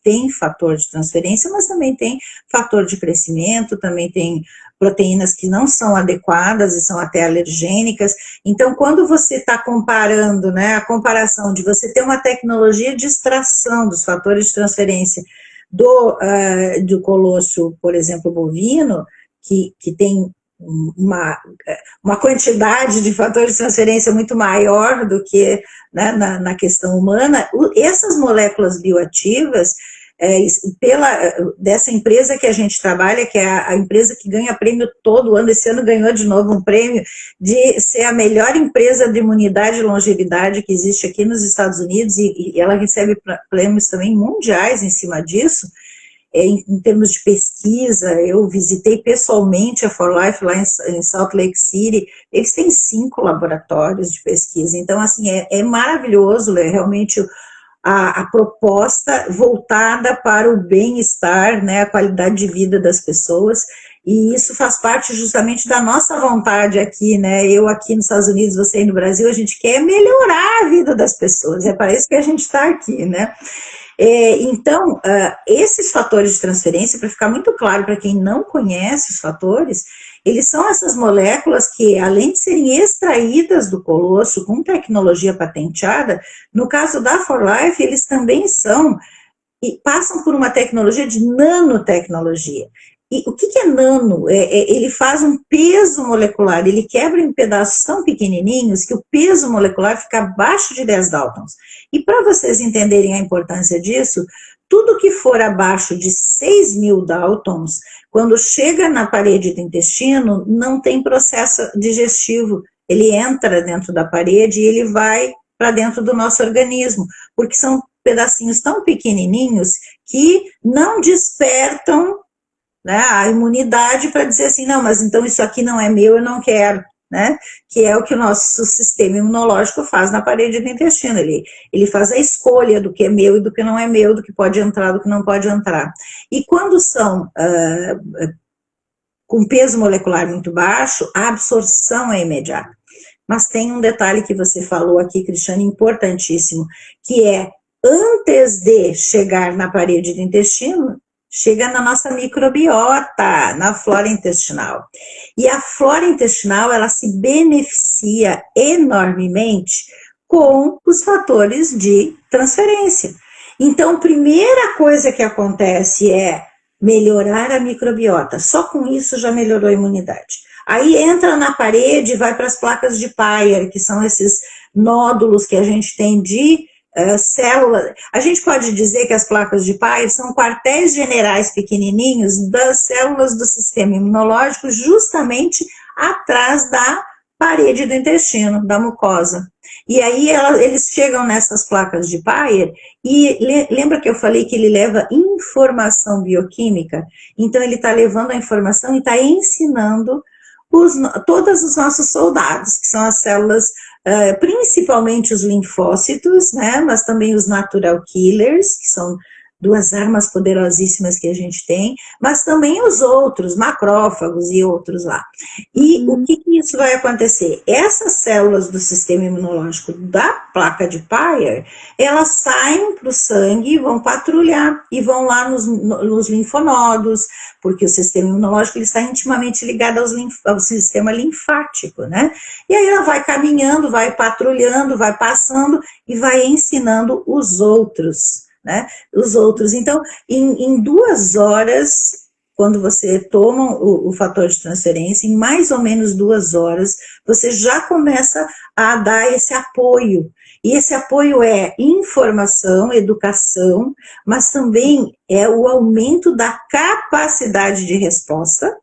tem fator de transferência, mas também tem fator de crescimento, também tem proteínas que não são adequadas e são até alergênicas. Então, quando você está comparando, né, a comparação de você ter uma tecnologia de extração dos fatores de transferência do colosso, por exemplo, bovino, que tem uma quantidade de fatores de transferência muito maior do que, né, na questão humana, essas moléculas bioativas, dessa empresa que a gente trabalha, que é a empresa que ganha prêmio todo ano, esse ano ganhou de novo um prêmio de ser a melhor empresa de imunidade e longevidade que existe aqui nos Estados Unidos, e ela recebe prêmios também mundiais em cima disso. Em termos de pesquisa, eu visitei pessoalmente a For Life lá em Salt Lake City, eles têm 5 laboratórios de pesquisa, então assim, é maravilhoso, é realmente a proposta voltada para o bem-estar, né, a qualidade de vida das pessoas, e isso faz parte justamente da nossa vontade aqui, né, eu aqui nos Estados Unidos, você aí no Brasil, a gente quer melhorar a vida das pessoas, é para isso que a gente está aqui, né. Então, esses fatores de transferência, para ficar muito claro para quem não conhece os fatores, eles são essas moléculas que, além de serem extraídas do colosso com tecnologia patenteada, no caso da For Life, eles também são, e passam por uma tecnologia de nanotecnologia. E o que é nano? Ele faz um peso molecular, ele quebra em pedaços tão pequenininhos que o peso molecular fica abaixo de 10 Daltons. E para vocês entenderem a importância disso, tudo que for abaixo de 6.000 Daltons, quando chega na parede do intestino, não tem processo digestivo. Ele entra dentro da parede e ele vai para dentro do nosso organismo, porque são pedacinhos tão pequenininhos que não despertam, né, a imunidade para dizer assim, não, mas então isso aqui não é meu, eu não quero. né? Que é o que o nosso sistema imunológico faz na parede do intestino. Ele faz a escolha do que é meu e do que não é meu, do que pode entrar, do que não pode entrar. E quando são com peso molecular muito baixo, a absorção é imediata. Mas tem um detalhe que você falou aqui, Cristiane, importantíssimo, que é, antes de chegar na parede do intestino, chega na nossa microbiota, na flora intestinal. E a flora intestinal, ela se beneficia enormemente com os fatores de transferência. Então, a primeira coisa que acontece é melhorar a microbiota. Só com isso já melhorou a imunidade. Aí entra na parede e vai para as placas de Peyer, que são esses nódulos que a gente tem de células. A gente pode dizer que as placas de Peyer são quartéis generais pequenininhos das células do sistema imunológico, justamente atrás da parede do intestino, da mucosa. E aí eles chegam nessas placas de Peyer e lembra que eu falei que ele leva informação bioquímica? Então ele está levando a informação e está ensinando todos os nossos soldados, que são as células, principalmente os linfócitos, né, mas também os natural killers, que são duas armas poderosíssimas que a gente tem, mas também os outros, macrófagos e outros lá. E o que isso vai acontecer? Essas células do sistema imunológico da placa de Peyer, elas saem para o sangue, vão patrulhar e vão lá nos linfonodos, porque o sistema imunológico ele está intimamente ligado ao sistema linfático, né? E aí ela vai caminhando, vai patrulhando, vai passando e vai ensinando os outros, né? Os outros. Então, em 2 horas, quando você toma o fator de transferência, em mais ou menos 2 horas, você já começa a dar esse apoio. E esse apoio é informação, educação, mas também é o aumento da capacidade de resposta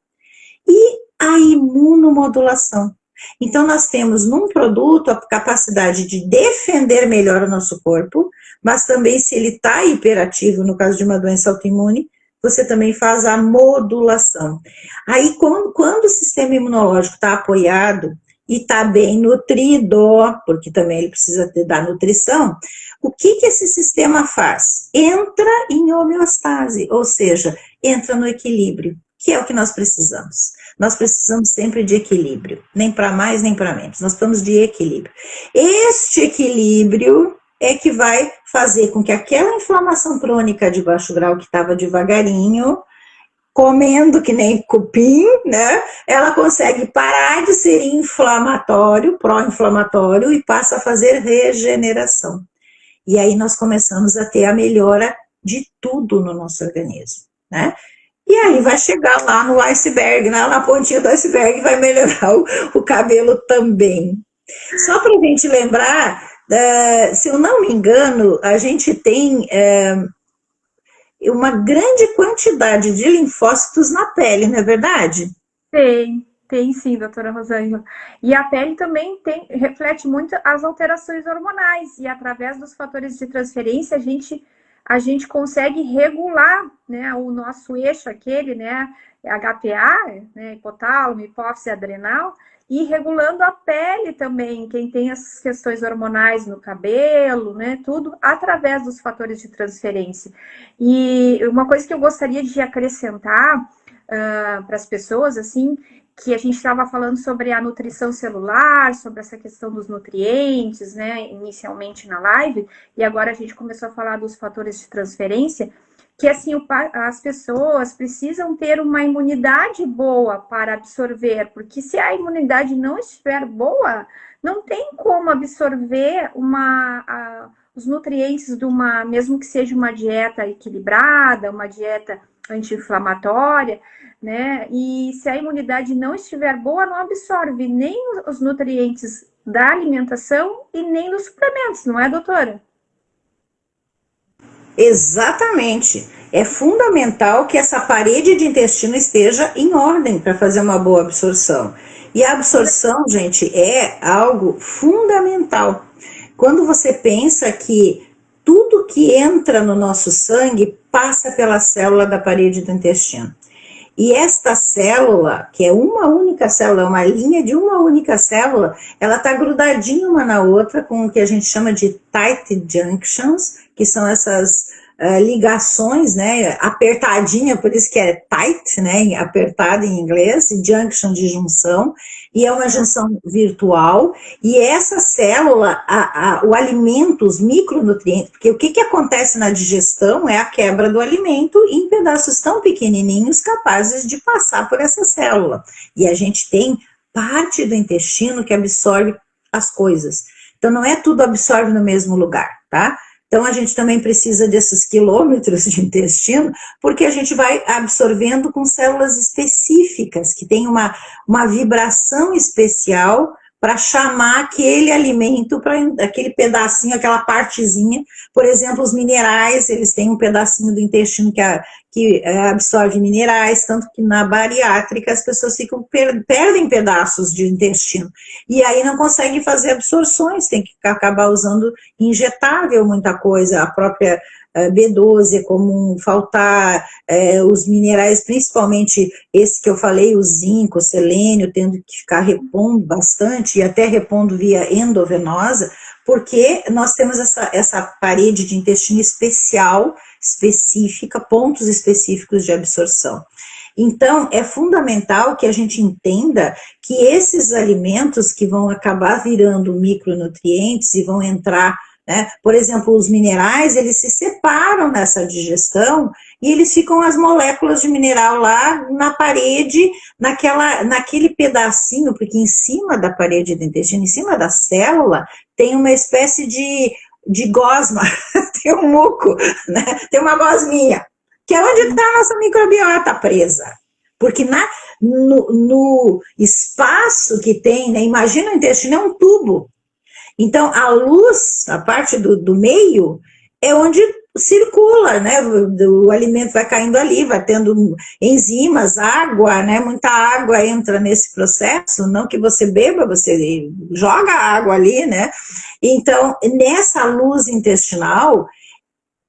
e a imunomodulação. Então, nós temos num produto a capacidade de defender melhor o nosso corpo, mas também se ele está hiperativo, no caso de uma doença autoimune, você também faz a modulação. Aí, quando o sistema imunológico está apoiado e está bem nutrido, porque também ele precisa da nutrição, o que esse sistema faz? Entra em homeostase, ou seja, entra no equilíbrio, que é o que nós precisamos. Nós precisamos sempre de equilíbrio, nem para mais nem para menos, nós precisamos de equilíbrio. Este equilíbrio é que vai fazer com que aquela inflamação crônica de baixo grau que estava devagarinho, comendo que nem cupim, né? Ela consegue parar de ser inflamatório, pró-inflamatório, e passa a fazer regeneração. E aí nós começamos a ter a melhora de tudo no nosso organismo, né? E aí vai chegar lá no iceberg, né? Na pontinha do iceberg vai melhorar o cabelo também. Só para a gente lembrar, se eu não me engano, a gente tem uma grande quantidade de linfócitos na pele, não é verdade? Tem sim, doutora Rosângela. E a pele também reflete muito as alterações hormonais, e através dos fatores de transferência a gente consegue regular, né, o nosso eixo aquele, né, HPA, né, hipotálamo, hipófise adrenal, e regulando a pele também, quem tem as questões hormonais no cabelo, né, tudo através dos fatores de transferência. E uma coisa que eu gostaria de acrescentar para as pessoas, assim, que a gente estava falando sobre a nutrição celular, sobre essa questão dos nutrientes, né, inicialmente na live, e agora a gente começou a falar dos fatores de transferência, que assim, as pessoas precisam ter uma imunidade boa para absorver, porque se a imunidade não estiver boa, não tem como absorver os nutrientes mesmo que seja uma dieta equilibrada, uma dieta anti-inflamatória, né? E se a imunidade não estiver boa, não absorve nem os nutrientes da alimentação e nem dos suplementos, não é, doutora? Exatamente. É fundamental que essa parede de intestino esteja em ordem para fazer uma boa absorção. E a absorção, gente, é algo fundamental. Quando você pensa que tudo que entra no nosso sangue passa pela célula da parede do intestino. E esta célula, que é uma única célula, uma linha de uma única célula, ela está grudadinha uma na outra com o que a gente chama de tight junctions, que são essas ligações, né, apertadinha, por isso que é tight, né, apertada em inglês, e junction de junção, e é uma junção virtual, e essa célula, o alimento, os micronutrientes, porque o que acontece na digestão é a quebra do alimento em pedaços tão pequenininhos capazes de passar por essa célula, e a gente tem parte do intestino que absorve as coisas, então não é tudo absorve no mesmo lugar, tá? Então, a gente também precisa desses quilômetros de intestino, porque a gente vai absorvendo com células específicas, que tem uma vibração especial para chamar aquele alimento, para aquele pedacinho, aquela partezinha. Por exemplo, os minerais, eles têm um pedacinho do intestino que absorve minerais, tanto que na bariátrica as pessoas perdem pedaços de intestino. E aí não conseguem fazer absorções, tem que acabar usando injetável muita coisa, a própria B12 é comum faltar, os minerais, principalmente esse que eu falei, o zinco, o selênio, tendo que ficar repondo bastante, e até repondo via endovenosa, porque nós temos essa parede de intestino específica, pontos específicos de absorção. Então, é fundamental que a gente entenda que esses alimentos que vão acabar virando micronutrientes e vão entrar, né, por exemplo, os minerais, eles se separam nessa digestão e eles ficam as moléculas de mineral lá na parede, naquele pedacinho, porque em cima da parede do intestino, em cima da célula, tem uma espécie de gosma, tem um muco, né, tem uma gosminha, que é onde está a nossa microbiota presa. Porque no espaço que tem, né, imagina o intestino é um tubo. Então, a luz, a parte do meio, é onde circula, né? O alimento vai caindo ali, vai tendo enzimas, água, né? Muita água entra nesse processo, não que você beba, você joga água ali, né? Então, nessa luz intestinal,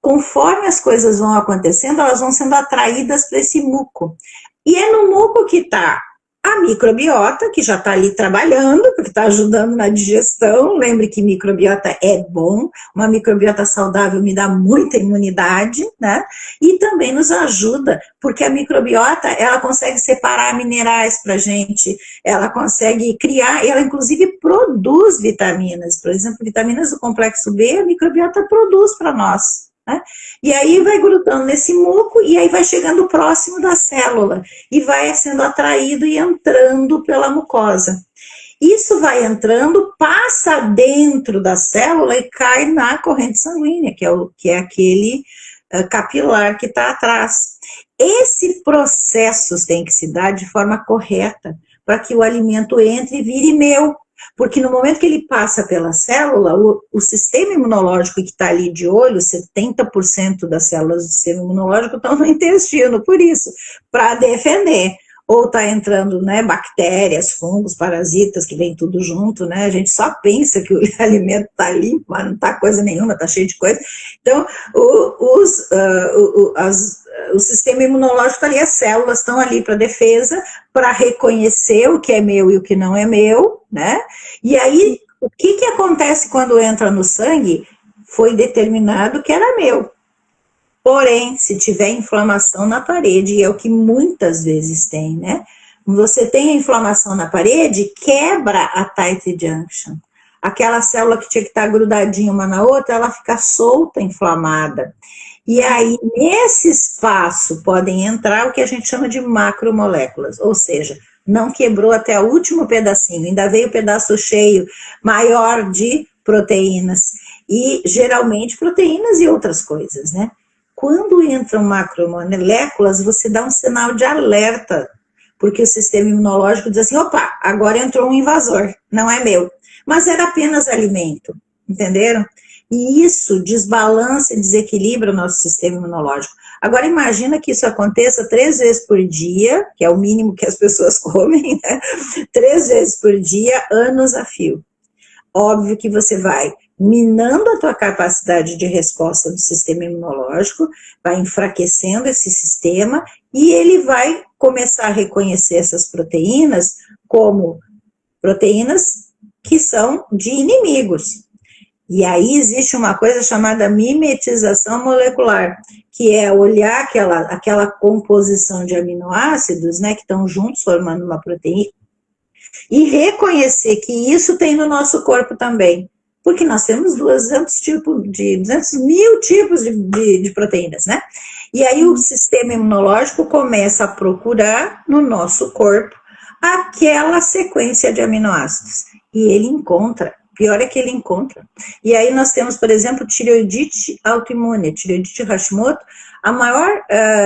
conforme as coisas vão acontecendo, elas vão sendo atraídas para esse muco. E é no muco que está a microbiota, que já está ali trabalhando, porque está ajudando na digestão. Lembre que microbiota é bom, uma microbiota saudável me dá muita imunidade, né? E também nos ajuda, porque a microbiota, ela consegue separar minerais para a gente, ela consegue criar, ela inclusive produz vitaminas. Por exemplo, vitaminas do complexo B, a microbiota produz para nós. Né? E aí vai grudando nesse muco e aí vai chegando próximo da célula e vai sendo atraído e entrando pela mucosa. Isso vai entrando, passa dentro da célula e cai na corrente sanguínea, que é aquele capilar que está atrás. Esse processo tem que se dar de forma correta para que o alimento entre e vire meu. Porque no momento que ele passa pela célula, o sistema imunológico que está ali de olho, 70% das células do sistema imunológico estão no intestino, por isso, para defender. Ou está entrando, né, bactérias, fungos, parasitas, que vem tudo junto, né? A gente só pensa que o alimento está limpo, mas não está coisa nenhuma, está cheio de coisa. Então, o sistema imunológico está ali, as células estão ali para defesa, para reconhecer o que é meu e o que não é meu, né? E aí, o que acontece quando entra no sangue? Foi determinado que era meu. Porém, se tiver inflamação na parede, e é o que muitas vezes tem, né? Você tem a inflamação na parede, quebra a tight junction. Aquela célula que tinha que estar grudadinha uma na outra, ela fica solta, inflamada. E aí, nesse espaço, podem entrar o que a gente chama de macromoléculas, ou seja, não quebrou até o último pedacinho, ainda veio o pedaço cheio, maior de proteínas, e geralmente proteínas e outras coisas, né? Quando entram macromoléculas, você dá um sinal de alerta, porque o sistema imunológico diz assim, opa, agora entrou um invasor, não é meu. Mas era apenas alimento, entenderam? E isso desbalança e desequilibra o nosso sistema imunológico. Agora imagina que isso aconteça 3 vezes por dia, que é o mínimo que as pessoas comem, né? 3 vezes por dia, anos a fio. Óbvio que você vai minando a tua capacidade de resposta do sistema imunológico, vai enfraquecendo esse sistema e ele vai começar a reconhecer essas proteínas como proteínas que são de inimigos. E aí existe uma coisa chamada mimetização molecular, que é olhar aquela composição de aminoácidos, né, que estão juntos formando uma proteína, e reconhecer que isso tem no nosso corpo também. Porque nós temos 200 mil tipos de proteínas, né? E aí o sistema imunológico começa a procurar no nosso corpo aquela sequência de aminoácidos. E ele encontra. Pior é que ele encontra. E aí nós temos, por exemplo, tireoidite autoimune, tireoidite Hashimoto. A maior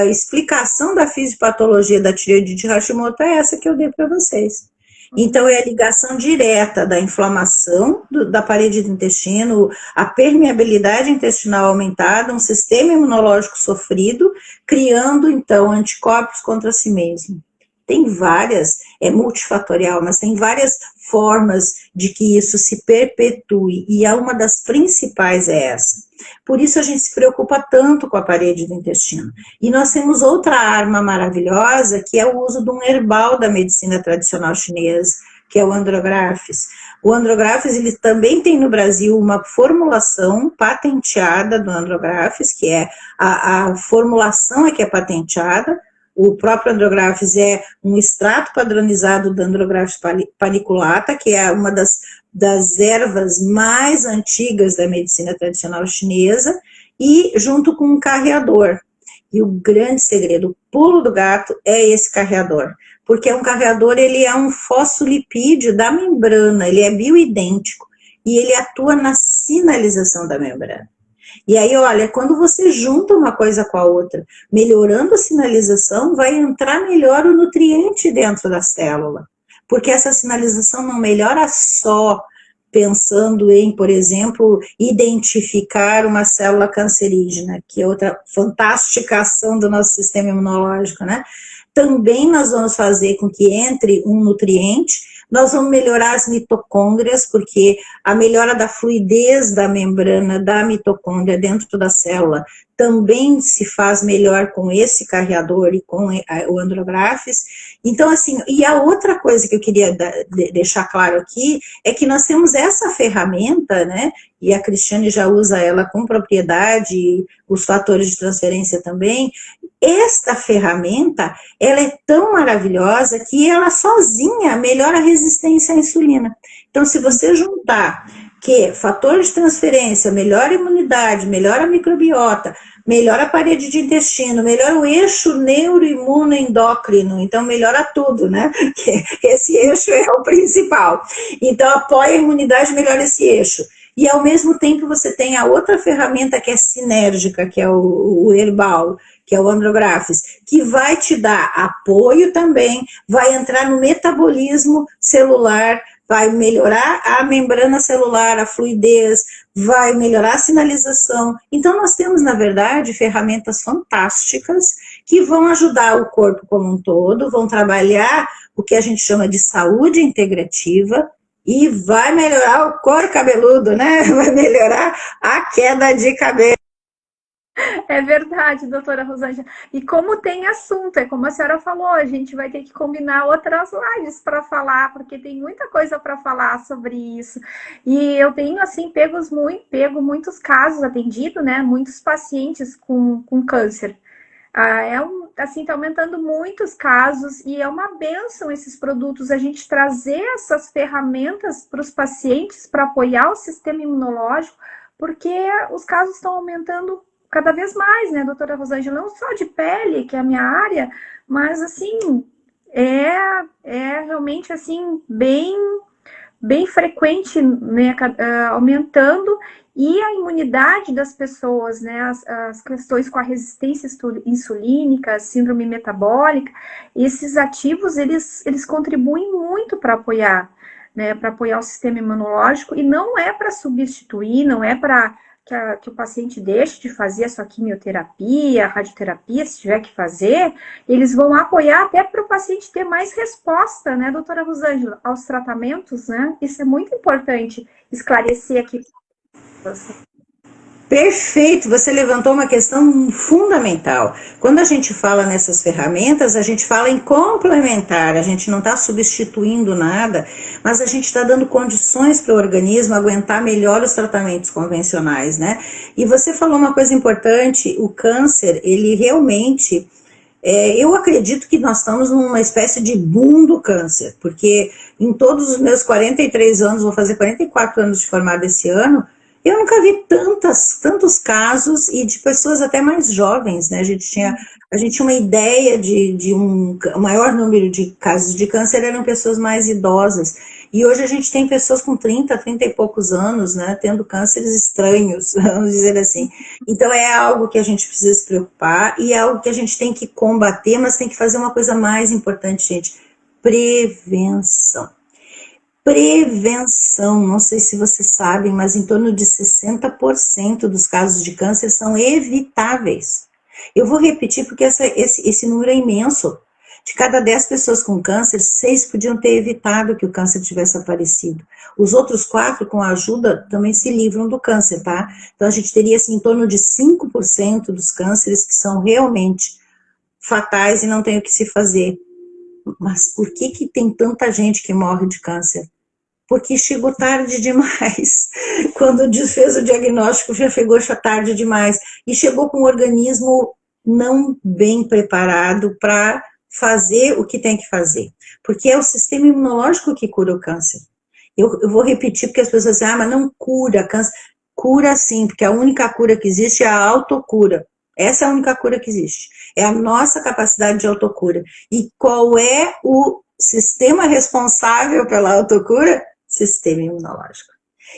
explicação da fisiopatologia da tireoidite Hashimoto é essa que eu dei para vocês. Então, é a ligação direta da inflamação da parede do intestino, a permeabilidade intestinal aumentada, um sistema imunológico sofrido, criando, então, anticorpos contra si mesmo. Tem várias, é multifatorial, mas tem várias formas de que isso se perpetue, e uma das principais é essa. Por isso a gente se preocupa tanto com a parede do intestino. E nós temos outra arma maravilhosa, que é o uso de um herbal da medicina tradicional chinesa, que é o Andrographis. O Andrographis, ele também tem no Brasil uma formulação patenteada do Andrographis, que é a formulação é que é patenteada. O próprio Andrographis é um extrato padronizado do Andrographis paniculata, que é uma das ervas mais antigas da medicina tradicional chinesa, e junto com um carreador. E o grande segredo, o pulo do gato, é esse carreador. Porque um carreador, ele é um fosfolipídio da membrana, ele é bioidêntico, e ele atua na sinalização da membrana. E aí, olha, quando você junta uma coisa com a outra, melhorando a sinalização, vai entrar melhor o nutriente dentro da célula. Porque essa sinalização não melhora só pensando em, por exemplo, identificar uma célula cancerígena, que é outra fantástica ação do nosso sistema imunológico, né? Também nós vamos fazer com que entre um nutriente. Nós vamos melhorar as mitocôndrias, porque a melhora da fluidez da membrana da mitocôndria dentro da célula também se faz melhor com esse carreador e com o Andrographis. Então, assim, e a outra coisa que eu queria deixar claro aqui é que nós temos essa ferramenta, né, e a Cristiane já usa ela com propriedade, os fatores de transferência também. Esta ferramenta, ela é tão maravilhosa que ela sozinha melhora a resistência à insulina. Então, se você juntar que fator de transferência, melhora a imunidade, melhora a microbiota, melhora a parede de intestino, melhora o eixo neuroimunoendócrino, então melhora tudo, né? Esse eixo é o principal. Então, apoia a imunidade, melhora esse eixo. E, ao mesmo tempo, você tem a outra ferramenta que é sinérgica, que é o herbal, que é o Andrographis, que vai te dar apoio também, vai entrar no metabolismo celular, vai melhorar a membrana celular, a fluidez, vai melhorar a sinalização. Então, nós temos, na verdade, ferramentas fantásticas que vão ajudar o corpo como um todo, vão trabalhar o que a gente chama de saúde integrativa, e vai melhorar o couro cabeludo, né? Vai melhorar a queda de cabelo. É verdade, doutora Rosângela. E como tem assunto, é como a senhora falou, a gente vai ter que combinar outras lives para falar, porque tem muita coisa para falar sobre isso. E eu tenho, assim, pego muitos casos atendidos, né? Muitos pacientes com câncer. Assim, tá aumentando muitos casos e é uma bênção esses produtos, a gente trazer essas ferramentas para os pacientes para apoiar o sistema imunológico, porque os casos estão aumentando cada vez mais, né, doutora Rosângela? Não só de pele, que é a minha área, mas, assim, é realmente, assim, bem frequente, né, aumentando, e a imunidade das pessoas, né, as questões com a resistência insulínica, síndrome metabólica, esses ativos, eles contribuem muito para apoiar, né, para apoiar o sistema imunológico, e não é para substituir, não é para que o paciente deixe de fazer a sua quimioterapia, a radioterapia, se tiver que fazer, eles vão apoiar até para o paciente ter mais resposta, né, doutora Rosângela, aos tratamentos, né? Isso é muito importante esclarecer aqui. Perfeito, você levantou uma questão fundamental. Quando a gente fala nessas ferramentas, a gente fala em complementar, a gente não está substituindo nada, mas a gente está dando condições para o organismo aguentar melhor os tratamentos convencionais, né? E você falou uma coisa importante, o câncer, ele realmente, eu acredito que nós estamos numa espécie de boom do câncer, porque em todos os meus 43 anos, vou fazer 44 anos de formada esse ano, eu nunca vi tantos casos e de pessoas até mais jovens, né? A gente tinha uma ideia de o maior número de casos de câncer eram pessoas mais idosas. E hoje a gente tem pessoas com 30 e poucos anos, né? Tendo cânceres estranhos, vamos dizer assim. Então é algo que a gente precisa se preocupar e é algo que a gente tem que combater, mas tem que fazer uma coisa mais importante, gente: prevenção. Prevenção, não sei se vocês sabem, mas em torno de 60% dos casos de câncer são evitáveis. Eu vou repetir porque esse número é imenso. De cada 10 pessoas com câncer, 6 podiam ter evitado que o câncer tivesse aparecido. Os outros 4, com a ajuda, também se livram do câncer, tá? Então a gente teria assim, em torno de 5% dos cânceres que são realmente fatais e não tem o que se fazer. Mas por que tem tanta gente que morre de câncer? Porque chegou tarde demais. Quando fez o diagnóstico, já chegou tarde demais. E chegou com o organismo não bem preparado para fazer o que tem que fazer. Porque é o sistema imunológico que cura o câncer. Eu vou repetir, porque as pessoas dizem, mas não cura câncer. Cura sim, porque a única cura que existe é a autocura. Essa é a única cura que existe. É a nossa capacidade de autocura. E qual é o sistema responsável pela autocura? Sistema imunológico.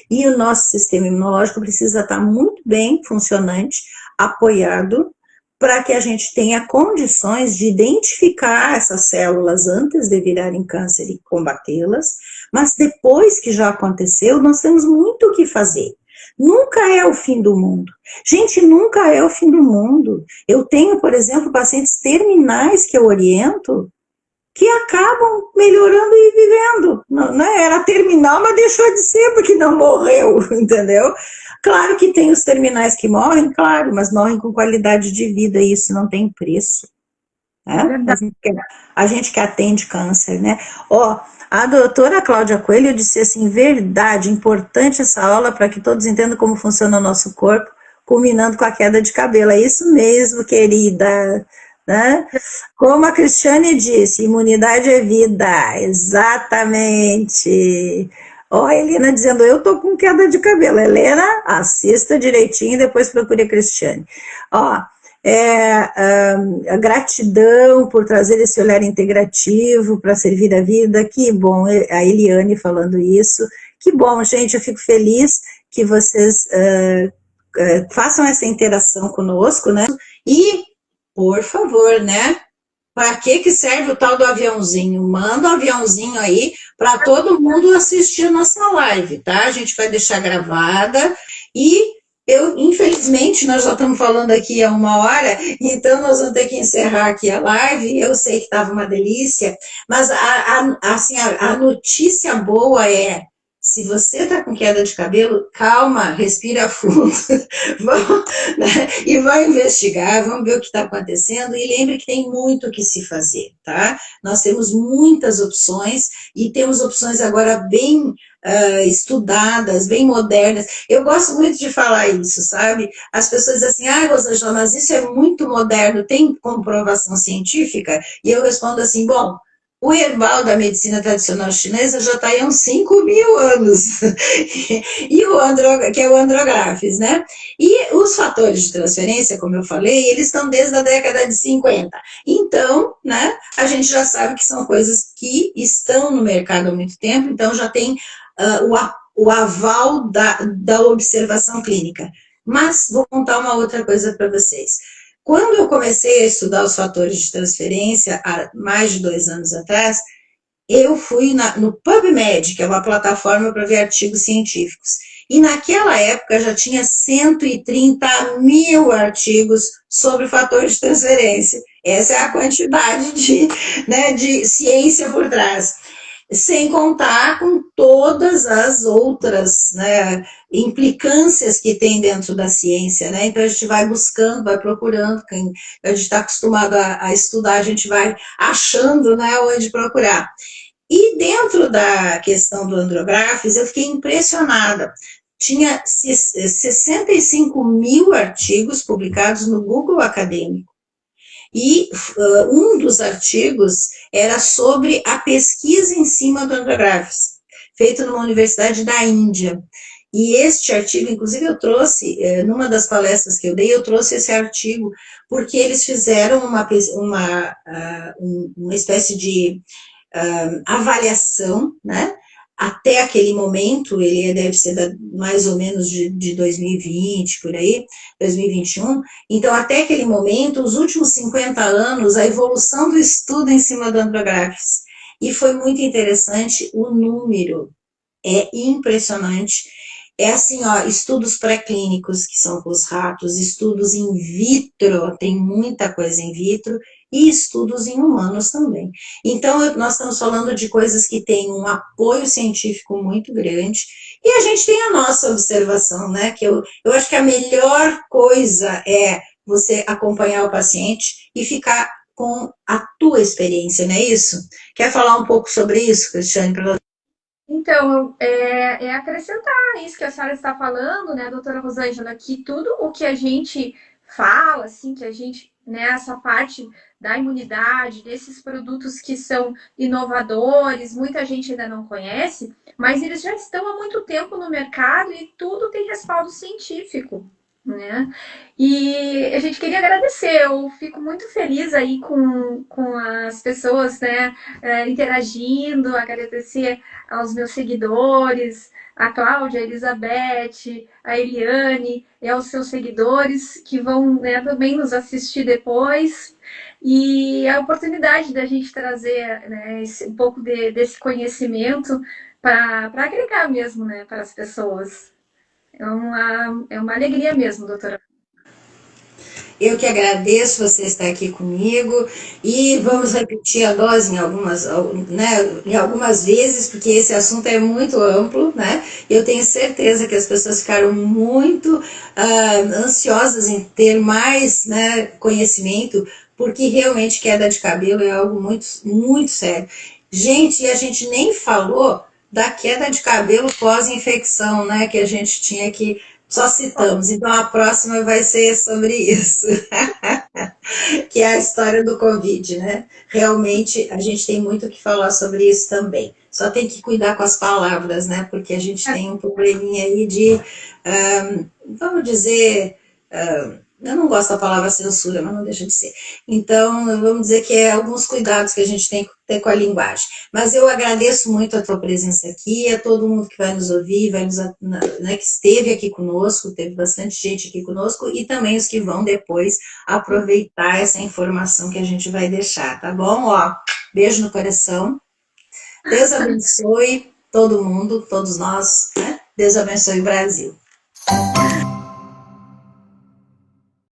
E o nosso sistema imunológico precisa estar muito bem funcionante, apoiado, para que a gente tenha condições de identificar essas células antes de virarem câncer e combatê-las, mas depois que já aconteceu, nós temos muito o que fazer. Nunca é o fim do mundo. Gente, nunca é o fim do mundo. Eu tenho, por exemplo, pacientes terminais que eu oriento, que acabam melhorando e vivendo. Não era terminal, mas deixou de ser porque não morreu, entendeu? Claro que tem os terminais que morrem, claro, mas morrem com qualidade de vida e isso não tem preço. Né? A gente que atende câncer, né? A doutora Cláudia Coelho disse assim, verdade, importante essa aula para que todos entendam como funciona o nosso corpo, culminando com a queda de cabelo. É isso mesmo, querida. Né? Como a Cristiane disse, imunidade é vida, exatamente. A Helena dizendo, eu tô com queda de cabelo. Helena, assista direitinho e depois procure a Cristiane. A gratidão por trazer esse olhar integrativo para servir a vida, que bom, a Eliane falando isso, que bom, gente, eu fico feliz que vocês façam essa interação conosco, né? E por favor, né? Para que serve o tal do aviãozinho? Manda o aviãozinho aí para todo mundo assistir a nossa live, tá? A gente vai deixar gravada e infelizmente, nós já estamos falando aqui há 1 hora, então nós vamos ter que encerrar aqui a live. Eu sei que estava uma delícia, mas a notícia boa é, se você está com queda de cabelo, calma, respira fundo, né? E vai investigar, vamos ver o que está acontecendo, e lembre que tem muito o que se fazer, tá? Nós temos muitas opções, e temos opções agora bem estudadas, bem modernas. Eu gosto muito de falar isso, sabe? As pessoas dizem assim, Rosângela, mas isso é muito moderno, tem comprovação científica? E eu respondo assim, bom, o herbal da medicina tradicional chinesa já está aí há uns 5.000 anos, que é o Andrographis, né? E os fatores de transferência, como eu falei, eles estão desde a década de 50. Então, né, a gente já sabe que são coisas que estão no mercado há muito tempo, então já tem o aval da observação clínica. Mas vou contar uma outra coisa para vocês. Quando eu comecei a estudar os fatores de transferência, há mais de 2 anos atrás, eu fui no PubMed, que é uma plataforma para ver artigos científicos. E naquela época já tinha 130.000 artigos sobre fatores de transferência. Essa é a quantidade de ciência por trás. sem contar com todas as outras, né, implicâncias que tem dentro da ciência, né? Então a gente vai buscando, vai procurando, quem a gente está acostumado a estudar, a gente vai achando, né, onde procurar. E dentro da questão do Andrographis, eu fiquei impressionada. Tinha 65 mil artigos publicados no Google Acadêmico. E um dos artigos era sobre a pesquisa em cima do Andrographis, feito numa universidade da Índia. E este artigo, inclusive eu trouxe, numa das palestras que eu dei, eu trouxe esse artigo, porque eles fizeram uma espécie de avaliação, né? Até aquele momento, ele deve ser mais ou menos de 2020, por aí, 2021. Então, até aquele momento, os últimos 50 anos, a evolução do estudo em cima do Andrographis. E foi muito interessante, o número é impressionante. É assim, ó, estudos pré-clínicos, que são com os ratos, estudos in vitro, tem muita coisa in vitro, e estudos em humanos também. Então, nós estamos falando de coisas que têm um apoio científico muito grande, e a gente tem a nossa observação, né, que eu acho que a melhor coisa é você acompanhar o paciente e ficar com a tua experiência, não é isso? Quer falar um pouco sobre isso, Cristiane, para você? Então, é acrescentar isso que a senhora está falando, né, doutora Rosângela, que tudo o que a gente fala, assim, que a gente, né, essa parte da imunidade, desses produtos que são inovadores, muita gente ainda não conhece, mas eles já estão há muito tempo no mercado e tudo tem respaldo científico, né? E a gente queria agradecer, eu fico muito feliz aí com as pessoas, né, interagindo, agradecer aos meus seguidores, a Cláudia, a Elizabeth, a Eliane e aos seus seguidores que vão, né, também nos assistir depois. E a oportunidade da gente trazer, né, um pouco desse conhecimento para agregar mesmo, né, para as pessoas. É uma alegria mesmo, doutora. Eu que agradeço você estar aqui comigo e vamos repetir a dose em algumas vezes, porque esse assunto é muito amplo, né? Eu tenho certeza que as pessoas ficaram muito ansiosas em ter mais, né, conhecimento, porque realmente queda de cabelo é algo muito, muito sério. Gente, e a gente nem falou da queda de cabelo pós-infecção, né? Que a gente tinha que só citamos, então a próxima vai ser sobre isso, que é a história do Covid, né? Realmente a gente tem muito o que falar sobre isso também. Só tem que cuidar com as palavras, né? Porque a gente tem um probleminha aí de, vamos dizer, eu não gosto da palavra censura, mas não deixa de ser. Então, vamos dizer que é alguns cuidados que a gente tem que ter com a linguagem. Mas eu agradeço muito a tua presença aqui, a todo mundo que vai nos ouvir, né, que esteve aqui conosco, teve bastante gente aqui conosco, e também os que vão depois aproveitar essa informação que a gente vai deixar, tá bom? Ó, beijo no coração. Deus abençoe todo mundo, todos nós, né? Deus abençoe o Brasil.